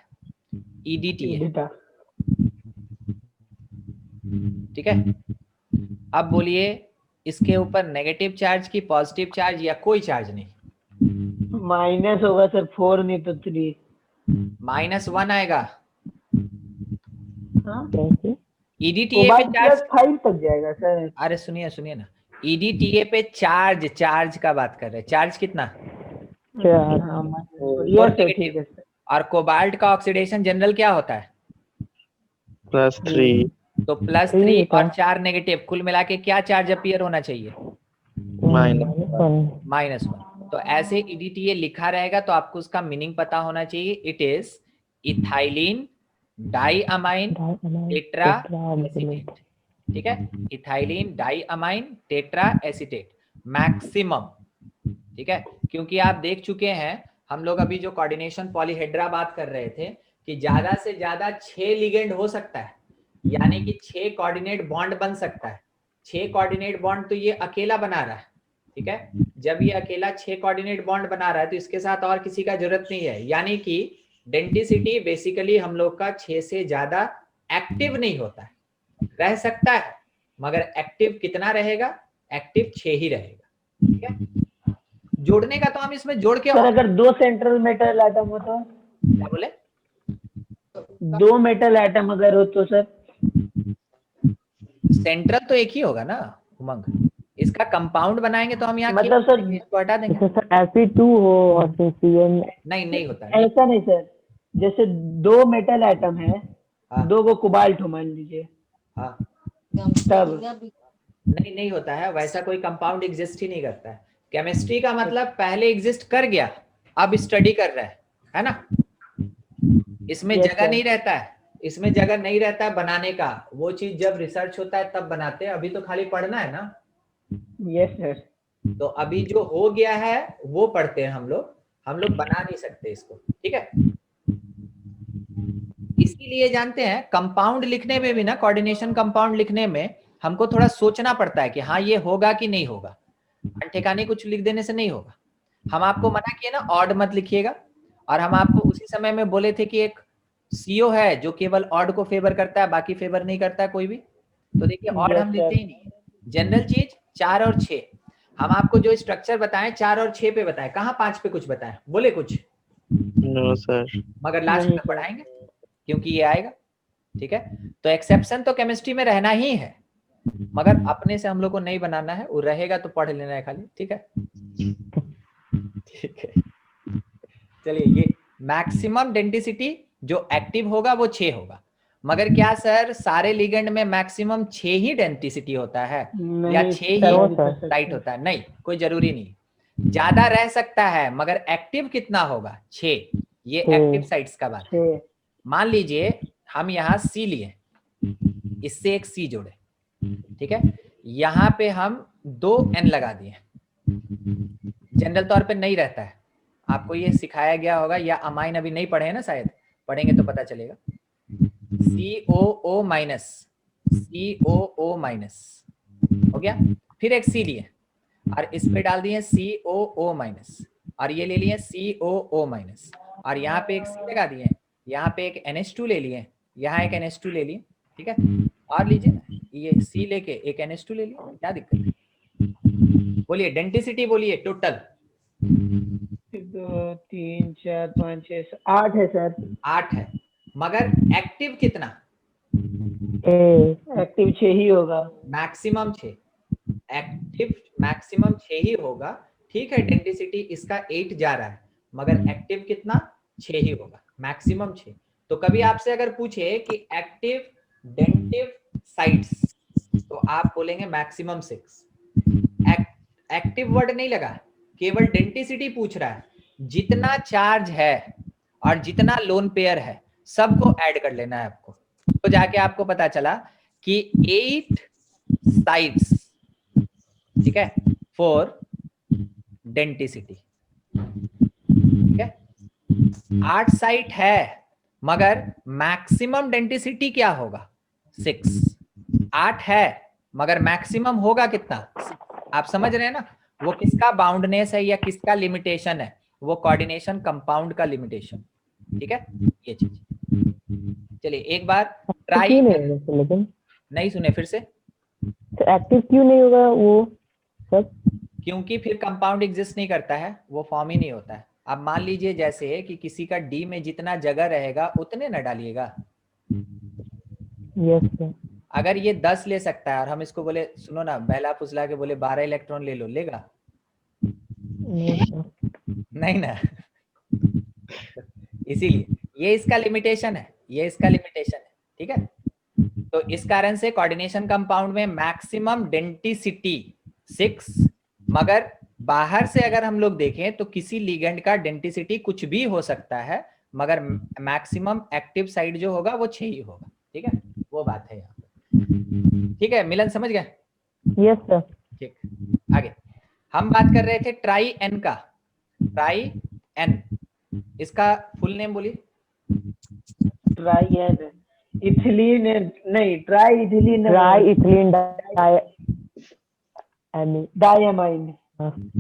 EDTA, ठीक है। अब बोलिए इसके ऊपर नेगेटिव चार्ज की पॉजिटिव चार्ज या कोई चार्ज नहीं, माइनस होगा सर, 4 नहीं तो 3। -1 आएगा। हाँ, ईडीटीए पे कोबाल्ट चार्ज, +5 तक जाएगा सर। अरे सुनिए सुनिए ना, ईडीटीए पे चार्ज का बात कर रहे हैं, चार्ज कितना, हाँ, और यस सर, ठीक नेगेटिव। है सर। और कोबाल्ट का ऑक्सीडेशन जनरल क्या होता है, +3 तो +3 और 4 नेगेटिव, कुल मिला के क्या चार्ज अपीयर होना चाहिए, -1। तो ऐसे ईडीटीए लिखा रहेगा तो आपको उसका मीनिंग पता होना चाहिए, it is ethylene diamine tetra acetate. ठीक है, ethylene diamine tetra acetate maximum. ठीक है, क्योंकि आप देख चुके हैं हम लोग अभी जो कोऑर्डिनेशन पॉलीहेड्रा बात कर रहे थे कि ज्यादा से ज्यादा 6 लिगेंड हो सकता है, यानी कि 6 कोऑर्डिनेट बॉन्ड बन सकता है। 6 कोऑर्डिनेट बॉन्ड तो ये अकेला बना रहा है। ठीक है, जब ये अकेला 6 कोऑर्डिनेट बॉन्ड बना रहा है तो इसके साथ और किसी का जरूरत नहीं है, यानी कि डेंसिटी बेसिकली हम लोग का 6 से ज्यादा एक्टिव नहीं होता है, रह सकता है मगर एक्टिव कितना रहेगा, एक्टिव 6 ही रहेगा। ठीक है, जोड़ने का तो हम इसमें जोड़ के सर अगर 2 सेंट्रल मेटल एटम हो तो, क्या बोले, 2 मेटल एटम अगर हो तो सर, सेंट्रल तो एक ही होगा ना उमंग, इसका कंपाउंड बनाएंगे तो हम यहाँ मतलब सर इसको हटा देंगे। Fe2 हो और फिर Cn नहीं होता है। ऐसा नहीं सर, जैसे 2 मेटल एटम है, हाँ। 2 को कोबाल्ट हो मान लीजिए, हाँ, तब नहीं होता है, वैसा कोई कंपाउंड एग्जिस्ट ही नहीं करता है। केमिस्ट्री का मतलब पहले एग्जिस्ट कर गया, अब स्टडी कर रहा है ना। इसमें Yes, जगह sir. नहीं रहता है, इसमें जगह नहीं रहता है बनाने का, वो चीज जब रिसर्च होता है तब बनाते हैं, अभी तो खाली पढ़ना है ना। Yes sir. तो अभी जो हो गया है वो पढ़ते हैं हम लोग बना नहीं सकते इसको। ठीक है, इसीलिए जानते हैं कंपाउंड लिखने में भी ना, कोऑर्डिनेशन कंपाउंड लिखने में हमको थोड़ा सोचना पड़ता है कि हाँ ये होगा कि नहीं होगा, ठिकाने कुछ लिख देने से नहीं होगा। हम आपको मना किए ना ऑड मत लिखिएगा, और हम आपको उसी समय में बोले थे कि एक सीओ है जो केवल ऑड को फेवर करता है, बाकी फेवर नहीं करता है कोई भी। तो देखिए ऑड Yes, हम sir. लिखते ही नहीं, जनरल चीज 4 और 6। हम आपको जो स्ट्रक्चर बताएं 4 और 6 पे बताएं, कहाँ 5 पे कुछ बताएं, बोले कुछ, नो सर, मगर लास्ट में पढ़ाएंगे क्योंकि ये आएगा। ठीक है, तो एक्सेप्शन तो केमिस्ट्री में रहना ही है, मगर अपने से हम लोग को नहीं बनाना है, वो रहेगा तो पढ़ लेना है खाली। ठीक है, ठीक है, चलिए ये मैक्सिमम डेंसिटी जो एक्टिव होगा वो 6 होगा, मगर क्या सर सारे लिगेंड में मैक्सिमम 6 ही डेंसिटी होता है या 6 ही टाइट होता है? नहीं, कोई जरूरी नहीं, ज्यादा रह सकता है, मगर एक्टिव कितना होगा, 6। ये एक्टिव साइट्स का बात है। मान लीजिए हम यहाँ C लिए, इससे एक C जोड़े, ठीक है, यहाँ पे हम 2 N लगा दिए, जनरल तौर पे नहीं रहता है, आपको ये सिखाया गया होगा, या अमाइन अभी नहीं पढ़े हैं ना, शायद पढ़ेंगे तो पता चलेगा। COO माइनस हो गया, फिर एक C लिए और इस पे डाल दिए COO माइनस, और ये ले लिए COO माइनस, और यहाँ पे एक C लगा दिए, यहाँ पे एक NH2 ले लिए, यहाँ एक NH2 ले लिए। ठीक है, और लीजिए ना, ये C लेके एक NH2 ले लिए, क्या दिक्कत है? बोलिए डेंसिटी, बोलिए टोटल 2 3 4 5 6 8 है सर। 8 है, मगर एक्टिव कितना, एक्टिव 6 ही होगा, मैक्सिमम 6, एक्टिव मैक्सिमम 6 ही होगा। ठीक है, डेंसिटी इसका 8 जा रहा है, मगर एक्टिव कितना, 6 ही होगा, मैक्सिमम 6। तो कभी आपसे अगर पूछे कि एक्टिव डेंटिव साइट्स, तो आप बोलेंगे मैक्सिमम 6। एक्टिव वर्ड नहीं लगा, केवल डेंसिटी पूछ रहा है, जितना चार्ज है और जितना लोन पेयर है सबको ऐड कर लेना है आपको। तो जाके आपको पता चला कि 8 साइड्स, ठीक है, फॉर डेंसिटी। ठीक है, 8 साइट है, मगर मैक्सिमम डेंसिटी क्या होगा, 6। 8 है मगर मैक्सिमम होगा कितना, आप समझ रहे हैं ना, वो किसका बाउंडनेस है या किसका लिमिटेशन है, वो कोऑर्डिनेशन कंपाउंड का लिमिटेशन। ठीक है, ये चीज। चलिए एक बार ट्राई, नहीं सुने, फिर से। तो एक्टिव क्यों नहीं होगा वो सब? क्योंकि फिर कंपाउंड एग्जिस्ट नहीं करता है, वो फॉर्म ही नहीं होता है। अब मान लीजिए जैसे कि किसी का डी में जितना जगह रहेगा उतने न डालिएगा। Yes sir. अगर ये 10 ले सकता है और हम इसको बोले सुनो ना बहला फुसला के बोले 12 इलेक्ट्रॉन ले लो, लेगा? नहीं ना। इसीलिए ये इसका लिमिटेशन है, ये इसका लिमिटेशन है, ठीक है। तो इस कारण से कोऑर्डिनेशन कंपाउंड में मैक्सिमम डेंसिटी 6, मगर बाहर से अगर हम लोग देखें तो किसी लिगेंड का डेंसिटी कुछ भी हो सकता है, मगर मैक्सिमम एक्टिव साइड जो होगा वो 6 ही होगा, ठीक है। वो बात है यहाँ पे, ठीक है। मिलन समझ गया? Yes sir. ठीक, आगे हम बात कर रहे थे ट्राई एन का। ट्राई एन, इसका फुल नेम बोलिए। ट्राई एन इथिलीन, नहीं triethylene, triethylene diamine, हाँ।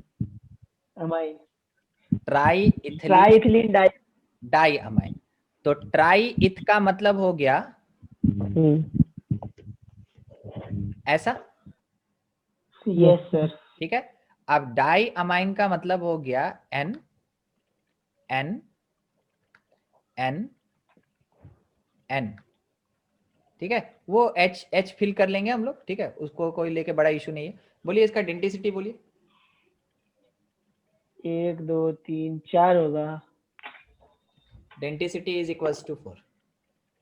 Amine, tri triethylene diamine. तो ट्राई इथ का मतलब हो गया ऐसा, यस सर। ठीक है। अब डाई अमाइन का मतलब हो गया एन एन एन एन, ठीक है। वो एच फिल कर लेंगे हम लोग, ठीक है, उसको कोई लेके बड़ा इशू नहीं है। बोलिए इसका डेंसिटी बोलिए। 1 2 3 4 होगा। डेंसिटी इज इक्वल्स टू 4,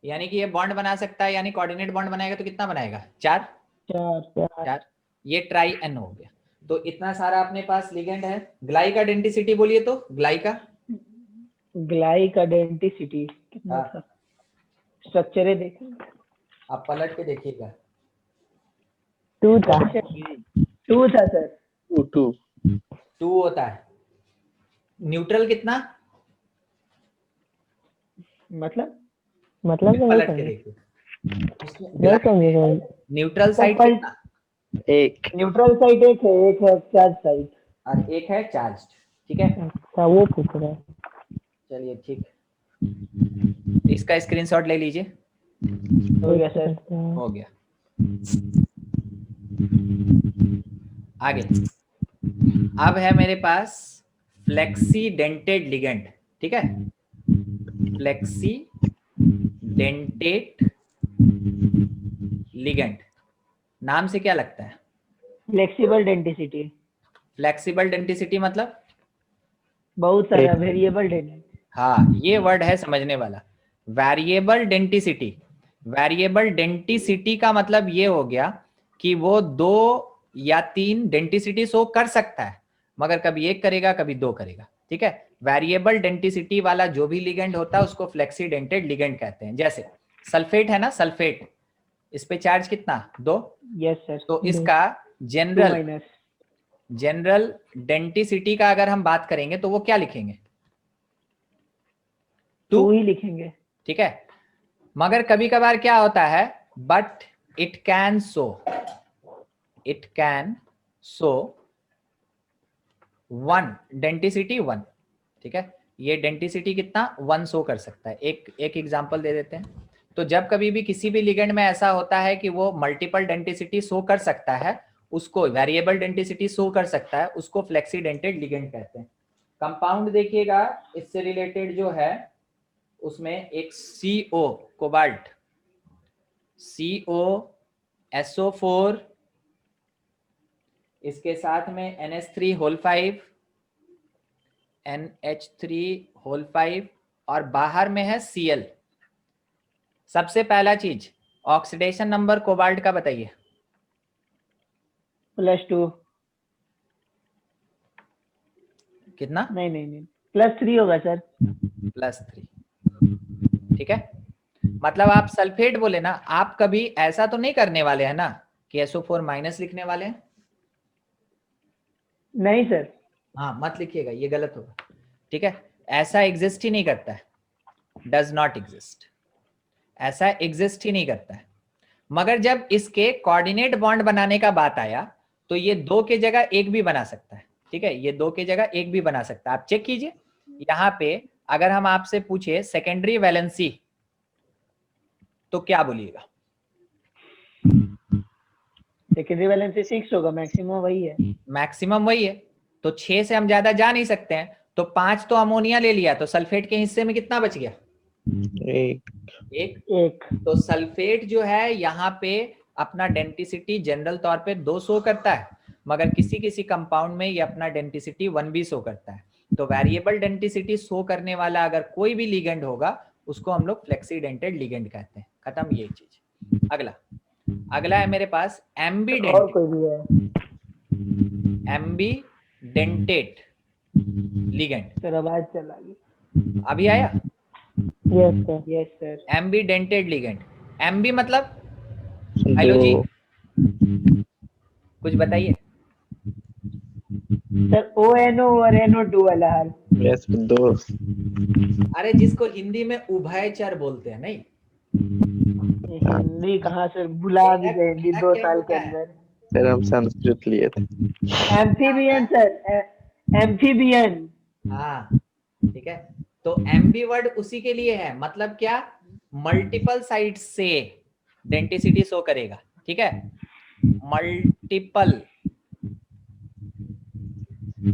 यानी कि ये बॉन्ड बना सकता है, यानी कोऑर्डिनेट बॉन्ड बनाएगा तो कितना बनाएगा? 4। 4, ये ट्राई एन हो गया। तो इतना सारा अपने पास लिगेंड है। ग्लाई का डेंसिटी बोलिए तो, ग्लाई का डेंसिटी कितना था? स्ट्रक्चर देखें, आप पलट के देखिएगा। 2 था। 2 था सर। 2 होता है। न्यूट्रल कितना? मतलब पलट के देखिए। नहीं समझे। न्यूट्रल साइड कितना? एक। न्यूट्रल साइड एक है चार्ज साइड, और एक है चार्ज, ठीक है। अच्छा वो पूछ रहा है। चलिए ठीक, इसका स्क्रीनशॉट ले लीजिए। हो गया सर। हो गया। आगे अब है मेरे पास फ्लेक्सी डेंटेड लिगेंड, ठीक है। फ्लेक्सी डेंटेड लिगेंड, नाम से क्या लगता है? फ्लेक्सिबल डेंसिटी, फ्लेक्सिबल डेंसिटी मतलब बहुत सारा वेरिएबल डेंसिटी। हाँ, ये वर्ड है समझने वाला, वेरिएबल डेंसिटी। वेरिएबल डेंसिटी का मतलब ये हो गया कि वो 2 या 3 डेंसिटी शो कर सकता है, मगर कभी 1 करेगा कभी 2 करेगा, ठीक है। वेरिएबल डेंसिटी वाला जो भी लिगेंड होता है उसको फ्लेक्सी डेंटेड लिगेंड कहते हैं। जैसे सल्फेट है ना, सल्फेट, इस पे चार्ज कितना? 2। Yes sir. तो इसका जनरल डेंसिटी का अगर हम बात करेंगे तो वो क्या लिखेंगे? 2 ही लिखेंगे, ठीक है। मगर कभी कभार क्या होता है, but it can so 1 density 1, ठीक है। ये डेंसिटी कितना? 1 शो कर सकता है। एक एग्जांपल दे देते हैं। तो जब कभी भी किसी भी लिगेंड में ऐसा होता है कि वो मल्टीपल डेंसिटी शो कर सकता है, उसको वेरिएबल डेंसिटी शो कर सकता है, उसको फ्लेक्सी डेंटेड लिगेंड कहते हैं। कंपाउंड देखिएगा, इससे रिलेटेड जो है उसमें एक CO कोबाल्ट, CO SO4, इसके साथ में NH3 NH3 और बाहर में है Cl। सबसे पहला चीज ऑक्सीडेशन नंबर कोबाल्ट का बताइए। +2। कितना? नहीं +3 होगा सर। +3, ठीक है। मतलब आप सल्फेट बोले ना, आप कभी ऐसा तो नहीं करने वाले हैं ना कि SO4- लिखने वाले हैं? नहीं सर। हाँ, मत लिखिएगा, ये गलत होगा, ठीक है। ऐसा एग्जिस्ट ही नहीं करता है, डज नॉट एग्जिस्ट, ऐसा एग्जिस्ट ही नहीं करता है। मगर जब इसके कोऑर्डिनेट बॉन्ड बनाने का बात आया तो ये 2 के जगह 1 भी बना सकता है, ठीक है। ये 2 के जगह 1 भी बना सकता है। आप चेक कीजिए यहाँ पे, अगर हम आपसे पूछे सेकेंडरी वैलेंसी तो क्या बोलिएगा? सेकेंडरी वैलेंसी 6 होगा, मैक्सिमम वही है। मैक्सिमम वही है, तो 6 से हम ज्यादा जा नहीं सकते हैं, तो 5 तो अमोनिया ले लिया, तो सल्फेट के हिस्से में कितना बच गया? एक। एक। तो सल्फेट जो है यहाँ पे अपना डेंसिटी जनरल तौर पे 2 शो करता है, मगर किसी किसी कंपाउंड में ये अपना डेंसिटी 1 भी शो करता है। तो वेरिएबल डेंसिटी शो करने वाला अगर कोई भी लिगेंड होगा उसको हम लोग फ्लेक्सीडेंटेड लिगेंड कहते हैं। खत्म ये चीज। अगला है मेरे पास और एम्बीडेंटेड। कोई भी है? एम्बीडेंटेड लिगेंड सर आवाज चला गई। अभी आया? Yes sir. Yes sir. Ambidentate ligand. Ambi मतलब हेलो जी, कुछ बताइए। सर ONO और NO2 वाला हाल। यस दो। अरे जिसको हिंदी में उभयचर बोलते हैं, नहीं हिंदी कहाँ सर, भुला भी गए हिंदी मेरा 2 क्या साल होता के है? अंदर। सर हम संस्कृत लिए थे। Amphibian sir, amphibian. हाँ ठीक है, तो एम्बी वर्ड उसी के लिए है, मतलब क्या? मल्टीपल साइड से डेंसिटी शो करेगा। ठीक है, multiple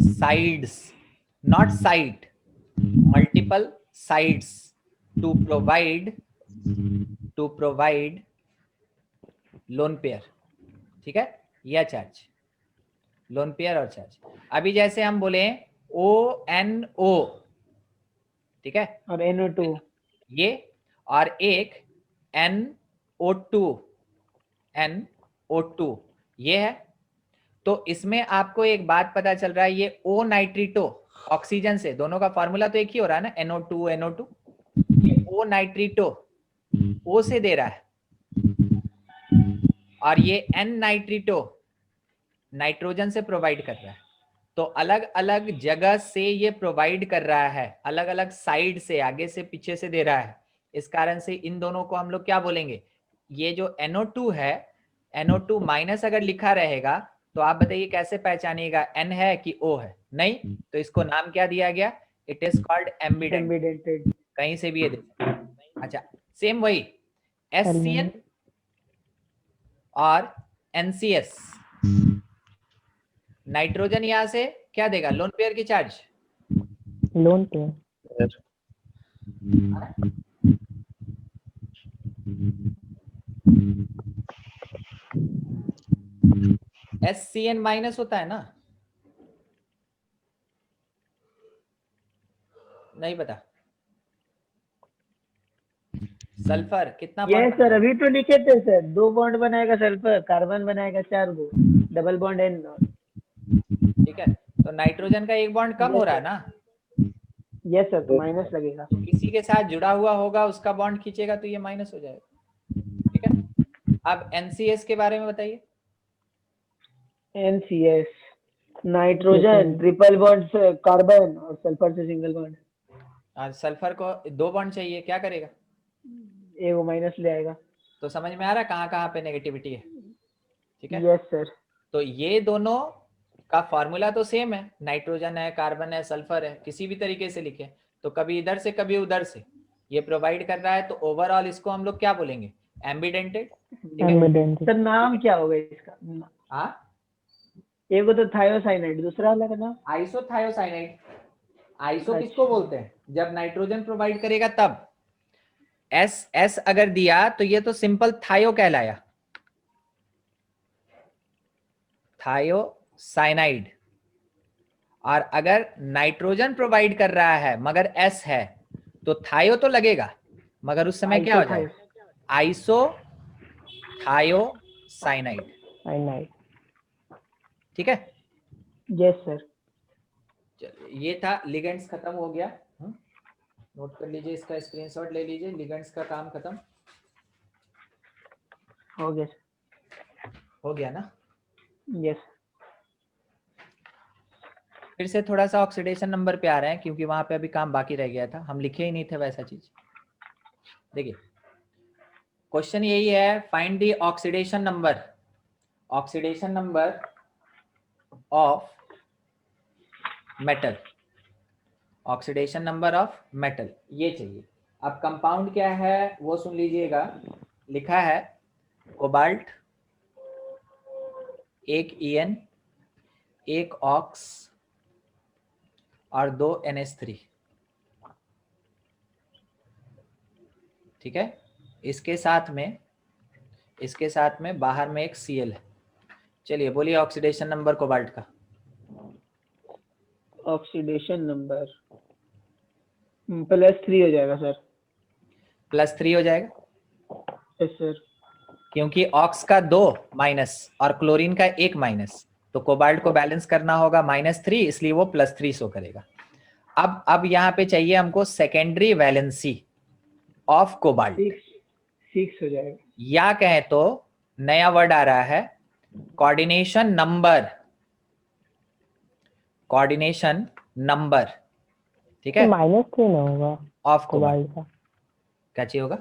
sides, not site, multiple sides to provide lone pair. ठीक है, यह चार्ज लोन पेयर और चार्ज। अभी जैसे हम बोले ONO, ठीक है, और NO2 ये, और एक NO2 ये है। तो इसमें आपको एक बात पता चल रहा है, ये O नाइट्रिटो ऑक्सीजन से, दोनों का फॉर्मूला तो एक ही हो रहा है ना, NO2 ये O नाइट्रिटो O से दे रहा है, और ये N नाइट्रिटो नाइट्रोजन से प्रोवाइड कर रहा है। तो अलग अलग जगह से ये प्रोवाइड कर रहा है, अलग अलग साइड से, आगे से पीछे से दे रहा है। इस कारण से इन दोनों को हम लोग क्या बोलेंगे? ये जो NO2 है, NO2 माइनस अगर लिखा रहेगा तो आप बताइए कैसे पहचानिएगा N है कि O है? नहीं, तो इसको नाम क्या दिया गया? It is called ambident. Ambidentate. कहीं से भी ये दे सकते हैं। अच्छा, सेम वही SCN और NCS, नाइट्रोजन यहां से क्या देगा? लोन पेयर की चार्ज, लोन पे। SCN माइनस होता है ना? नहीं पता? सल्फर कितना ये बॉन्ड सर अभी तो लिखे थे सर, 2 बॉन्ड बनाएगा सल्फर, कार्बन बनाएगा 4 गो, डबल बॉन्ड N। ठीक है, तो नाइट्रोजन का एक बॉन्ड कम हो रहा है ना? यस सर, तो माइनस लगेगा। तो किसी के साथ जुड़ा हुआ होगा, उसका बॉन्ड खींचेगा तो ये माइनस हो जाएगा। ठीक है, अब NCS के बारे में बताइए। NCS नाइट्रोजन ट्रिपल बॉन्ड से कार्बन और सल्फर से सिंगल बॉन्ड। और सल्फर को 2 बॉन्ड चाहिए, क्या करेगा? वो माइनस ले आएगा। तो समझ में आ रहा है कहाँ कहाँ पे नेगेटिविटी है? ठीक है, यस सर। तो ये दोनों का फॉर्मूला तो सेम है, नाइट्रोजन है, कार्बन है, सल्फर है, किसी भी तरीके से लिखे तो कभी इधर से कभी उधर से ये प्रोवाइड कर रहा है, तो ओवरऑल इसको हम लोग क्या बोलेंगे? एम्बीडेंटेड। सर नाम क्या होगा इसका? हाँ, एक तो थायोसाइनाइड, दूसरा वाला का नाम आइसोथायोसाइनाइड। आइसो अच्छा। किसको बोलते हैं? जब नाइट्रोजन प्रोवाइड करेगा तब। S अगर दिया तो ये तो सिंपल थायो कहलाया, थायोसाइनाइड। और अगर नाइट्रोजन प्रोवाइड कर रहा है मगर S है तो थायो तो लगेगा, मगर उस समय क्या हो जाएगा? Iso thiocyanide. ठीक है, यस सर। चलिए ये था लिगेंड्स, खत्म हो गया। नोट कर लीजिए, इसका स्क्रीनशॉट ले लीजिए। लिगेंड्स का काम खत्म हो गया। हो गया ना? यस। फिर से थोड़ा सा ऑक्सीडेशन नंबर पे आ रहे हैं, क्योंकि वहां पे अभी काम बाकी रह गया था, हम लिखे ही नहीं थे वैसा चीज। देखिए क्वेश्चन यही है, find the oxidation number, oxidation number of metal, oxidation number of metal ये चाहिए। अब कंपाउंड क्या है वो सुन लीजिएगा, लिखा है कोबाल्ट, एक EN, एक ऑक्स और 2 NH3। ठीक है, इसके साथ में बाहर में एक Cl है। चलिए बोलिए ऑक्सीडेशन नंबर कोबाल्ट का। ऑक्सीडेशन नंबर +3 हो जाएगा सर। +3 हो जाएगा, यस सर। क्योंकि ऑक्स का 2 माइनस और क्लोरीन का 1 माइनस, तो कोबाल्ट को बैलेंस करना होगा -3, इसलिए वो +3 शो करेगा। अब यहाँ पे चाहिए हमको सेकेंडरी वैलेंसी ऑफ कोबाल्ट, 6 हो जाएगा, या कहें तो नया वर्ड आ रहा है कोऑर्डिनेशन नंबर। ठीक है, -3 ना होगा ऑफ कोबाल्ट कोबाल्ट का। क्या चाहिए होगा?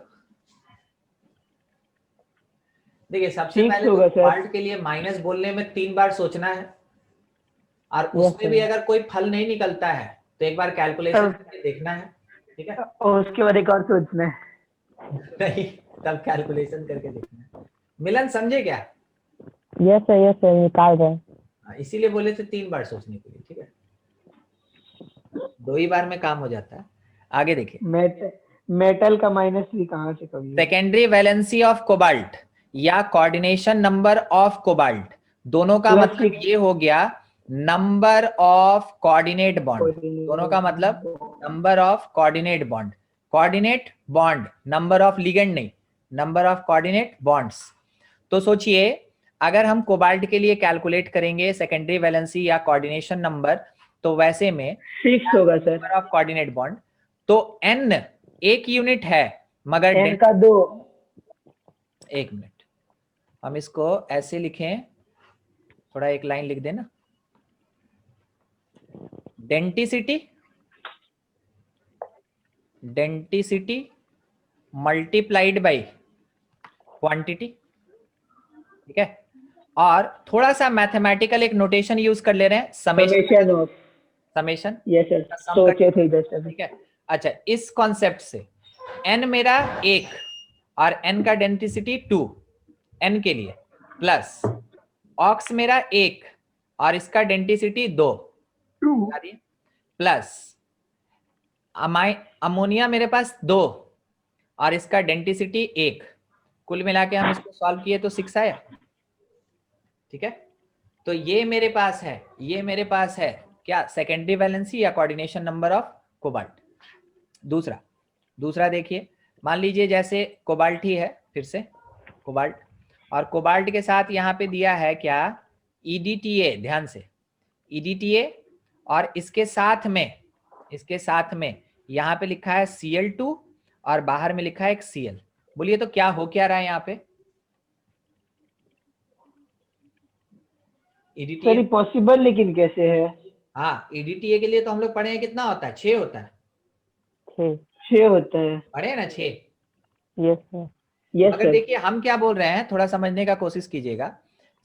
देखिए सबसे 6 पहले तो होगा सर। कोबाल्ट के लिए माइनस बोलने में 3 बार सोचना है, और उसमें भी अगर कोई फल नहीं निकलता है तो एक बार कैलकुलेशन करके देखना है। ठीक है, और उसके बाद एक और सोचना है। नहीं, तब कैलकुलेशन करके देखना है। मिलन समझे क्या? यस सर निकाल रहे हैं। इसीलिए बोले थे 3 बार सोचने के लिए। ठीक है, 2 ही बार में काम हो जाता है। आगे देखिए, मेटल का -3 कहाँ से कभी? सेकेंडरी वैलेंसी ऑफ कोबाल्ट या कोऑर्डिनेशन नंबर ऑफ कोबाल्ट, दोनों का मतलब ये हो गया नंबर ऑफ कोऑर्डिनेट बॉन्ड। दोनों का मतलब number of coordinate bond, coordinate bond, number of ligand नहीं, नंबर ऑफ कोऑर्डिनेट बॉन्ड्स। तो सोचिए अगर हम कोबाल्ट के लिए कैलकुलेट करेंगे सेकेंडरी वैलेंसी या कोऑर्डिनेशन नंबर, तो वैसे में 6 होगा sir. Number of coordinate bond, तो n एक यूनिट है मगर n का 2। एक मिनट, हम इसको ऐसे लिखें, थोड़ा एक लाइन लिख देना। Denticity multiplied by quantity. ठीक है, और थोड़ा सा मैथमेटिकल एक नोटेशन यूज कर ले रहे हैं, समेशन। यस सर, सोचे थे जस्ट अभी। ठीक है, अच्छा इस कॉन्सेप्ट से n मेरा 1 और n का डेंसिटी 2 n के लिए, प्लस ऑक्स मेरा 1 और इसका डेंसिटी 2 प्लस अमोनिया मेरे पास 2 और इसका डेंसिटी 1, कुल मिला के हम इसको सॉल्व किए तो 6 आया। ठीक है, तो ये मेरे पास है क्या? सेकेंडरी वैलेंसी या कोऑर्डिनेशन नंबर ऑफ कोबाल्ट। दूसरा देखिए, मान लीजिए जैसे कोबाल्ट ही है, फिर से कोबाल्ट, और कोबाल्ट के साथ यहाँ पे दिया है क्या? EDTA। ध्यान से, EDTA, और इसके साथ में यहाँ पे लिखा है Cl2 और बाहर में लिखा है एक Cl। बोलिए तो क्या हो क्या रहा है यहाँ पे? EDTA पॉसिबल लेकिन कैसे है? हाँ, EDTA के लिए तो हम लोग पढ़े हैं, कितना होता है? 6 होता है। 6 होता है, पढ़े हैं ना 6? Yes sir. यस मगर सर। देखिए हम क्या बोल रहे हैं, थोड़ा समझने का कोशिश कीजिएगा।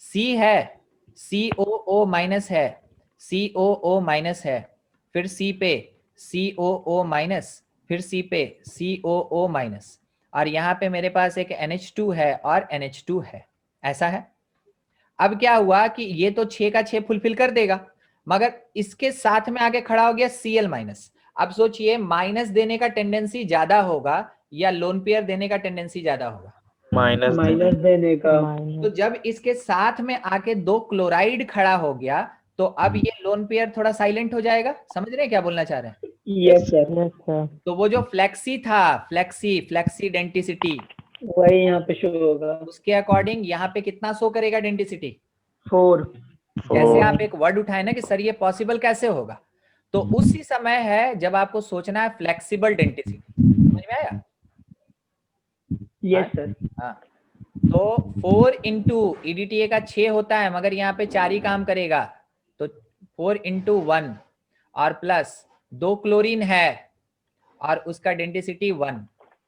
C है, COO माइनस है, COO माइनस है, फिर C पे COO माइनस, फिर C पे COO माइनस, और यहाँ पे मेरे पास एक NH2 है और NH2 है, ऐसा है। अब क्या हुआ कि ये तो 6 का 6 फुलफिल कर देगा, मगर इसके साथ में आगे खड़ा हो गया Cl माइनस। अब सोचिए माइनस देने का टेंडेंसी ज्यादा होगा या लोन पेयर देने का टेंडेंसी ज्यादा होगा? माइनस देने का। तो जब इसके साथ में आके 2 क्लोराइड खड़ा हो गया तो अब ये लोन पेयर थोड़ा साइलेंट हो जाएगा। समझ रहे हैं क्या बोलना चाह रहे हैं? Yes sir. Yes sir. तो वो जो फ्लेक्सी था, फ्लेक्सी डेंटिसिटी, वही यहाँ पे शो होगा। उसके अकॉर्डिंग यहाँ पे कितना शो करेगा डेंटिसिटी? 4। जैसे आप एक वर्ड उठाए ना कि सर ये पॉसिबल कैसे होगा, तो उसी समय है जब आपको सोचना है फ्लेक्सिबल डेंटिसिटी। समझ में आया? Yes sir. हाँ, तो 4 इंटू EDTA का 6 होता है, मगर यहाँ पे 4 ही काम करेगा, तो 4 इंटू 1 और प्लस 2 क्लोरीन है और उसका डेंसिटी 1।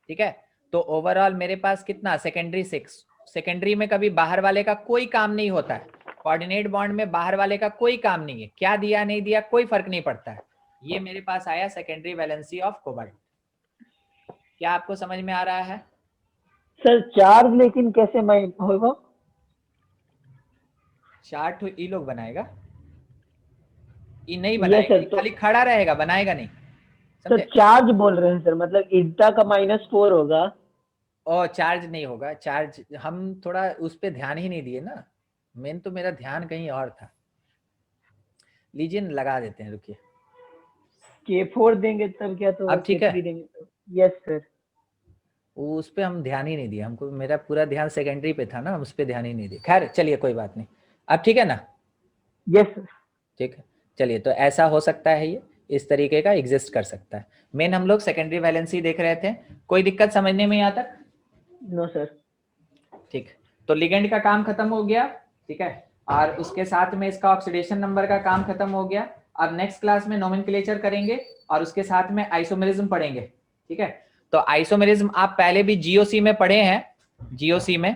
ठीक है, तो ओवरऑल मेरे पास कितना? सेकेंडरी 6। सेकेंडरी में कभी बाहर वाले का कोई काम नहीं होता है, कोऑर्डिनेट बॉन्ड में बाहर वाले का कोई काम नहीं है, क्या दिया नहीं दिया कोई फर्क नहीं पड़ता है। ये मेरे पास आया सेकेंडरी वैलेंसी ऑफ कोबाल्ट। क्या आपको समझ में आ रहा है? सर चार्ज लेकिन कैसे होगा? चार्ट ई लोग बनाएगा, ई नहीं Yes, बनाएगा, sir, ई खाली खड़ा रहेगा, बनाएगा नहीं, सर समझे? चार्ज बोल रहे हैं सर, मतलब ईटा का -4 होगा। ओ चार्ज नहीं होगा, चार्ज हम थोड़ा उस पे ध्यान ही नहीं दिए ना, मेन तो मेरा ध्यान कहीं और था। लीजिए लगा देते हैं, रुकिए। K4 देंगे तब क्या, तो अब ठीक है? K3 देंगे तो। Yes sir. उस पे हम ध्यान ही नहीं दिया, हमको मेरा पूरा ध्यान सेकेंडरी पे था ना, हम उस पे ध्यान ही नहीं दिया। खैर चलिए कोई बात नहीं, अब ठीक है ना? Yes sir. ठीक है चलिए, तो ऐसा हो सकता है, ये इस तरीके का एग्जिस्ट कर सकता है। मेन हम लोग सेकेंडरी वैलेंसी देख रहे थे, कोई दिक्कत समझने में यहाँ तक? No sir. ठीक, तो लिगेंड का काम खत्म हो गया, ठीक है, और उसके साथ में इसका ऑक्सीडेशन नंबर का काम खत्म हो गया। अब नेक्स्ट क्लास में नोमेनक्लेचर करेंगे और उसके साथ में आइसोमेरिज्म पढ़ेंगे, ठीक है। तो आइसोमेरिज्म आप पहले भी जीओसी में पढ़े हैं, जीओसी में,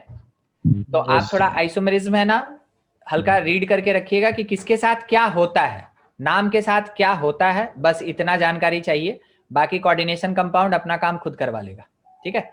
तो आप थोड़ा आइसोमेरिज्म है ना हल्का रीड करके रखिएगा कि किसके साथ क्या होता है, नाम के साथ क्या होता है, बस इतना जानकारी चाहिए, बाकी कोऑर्डिनेशन कंपाउंड अपना काम खुद करवा लेगा, ठीक है।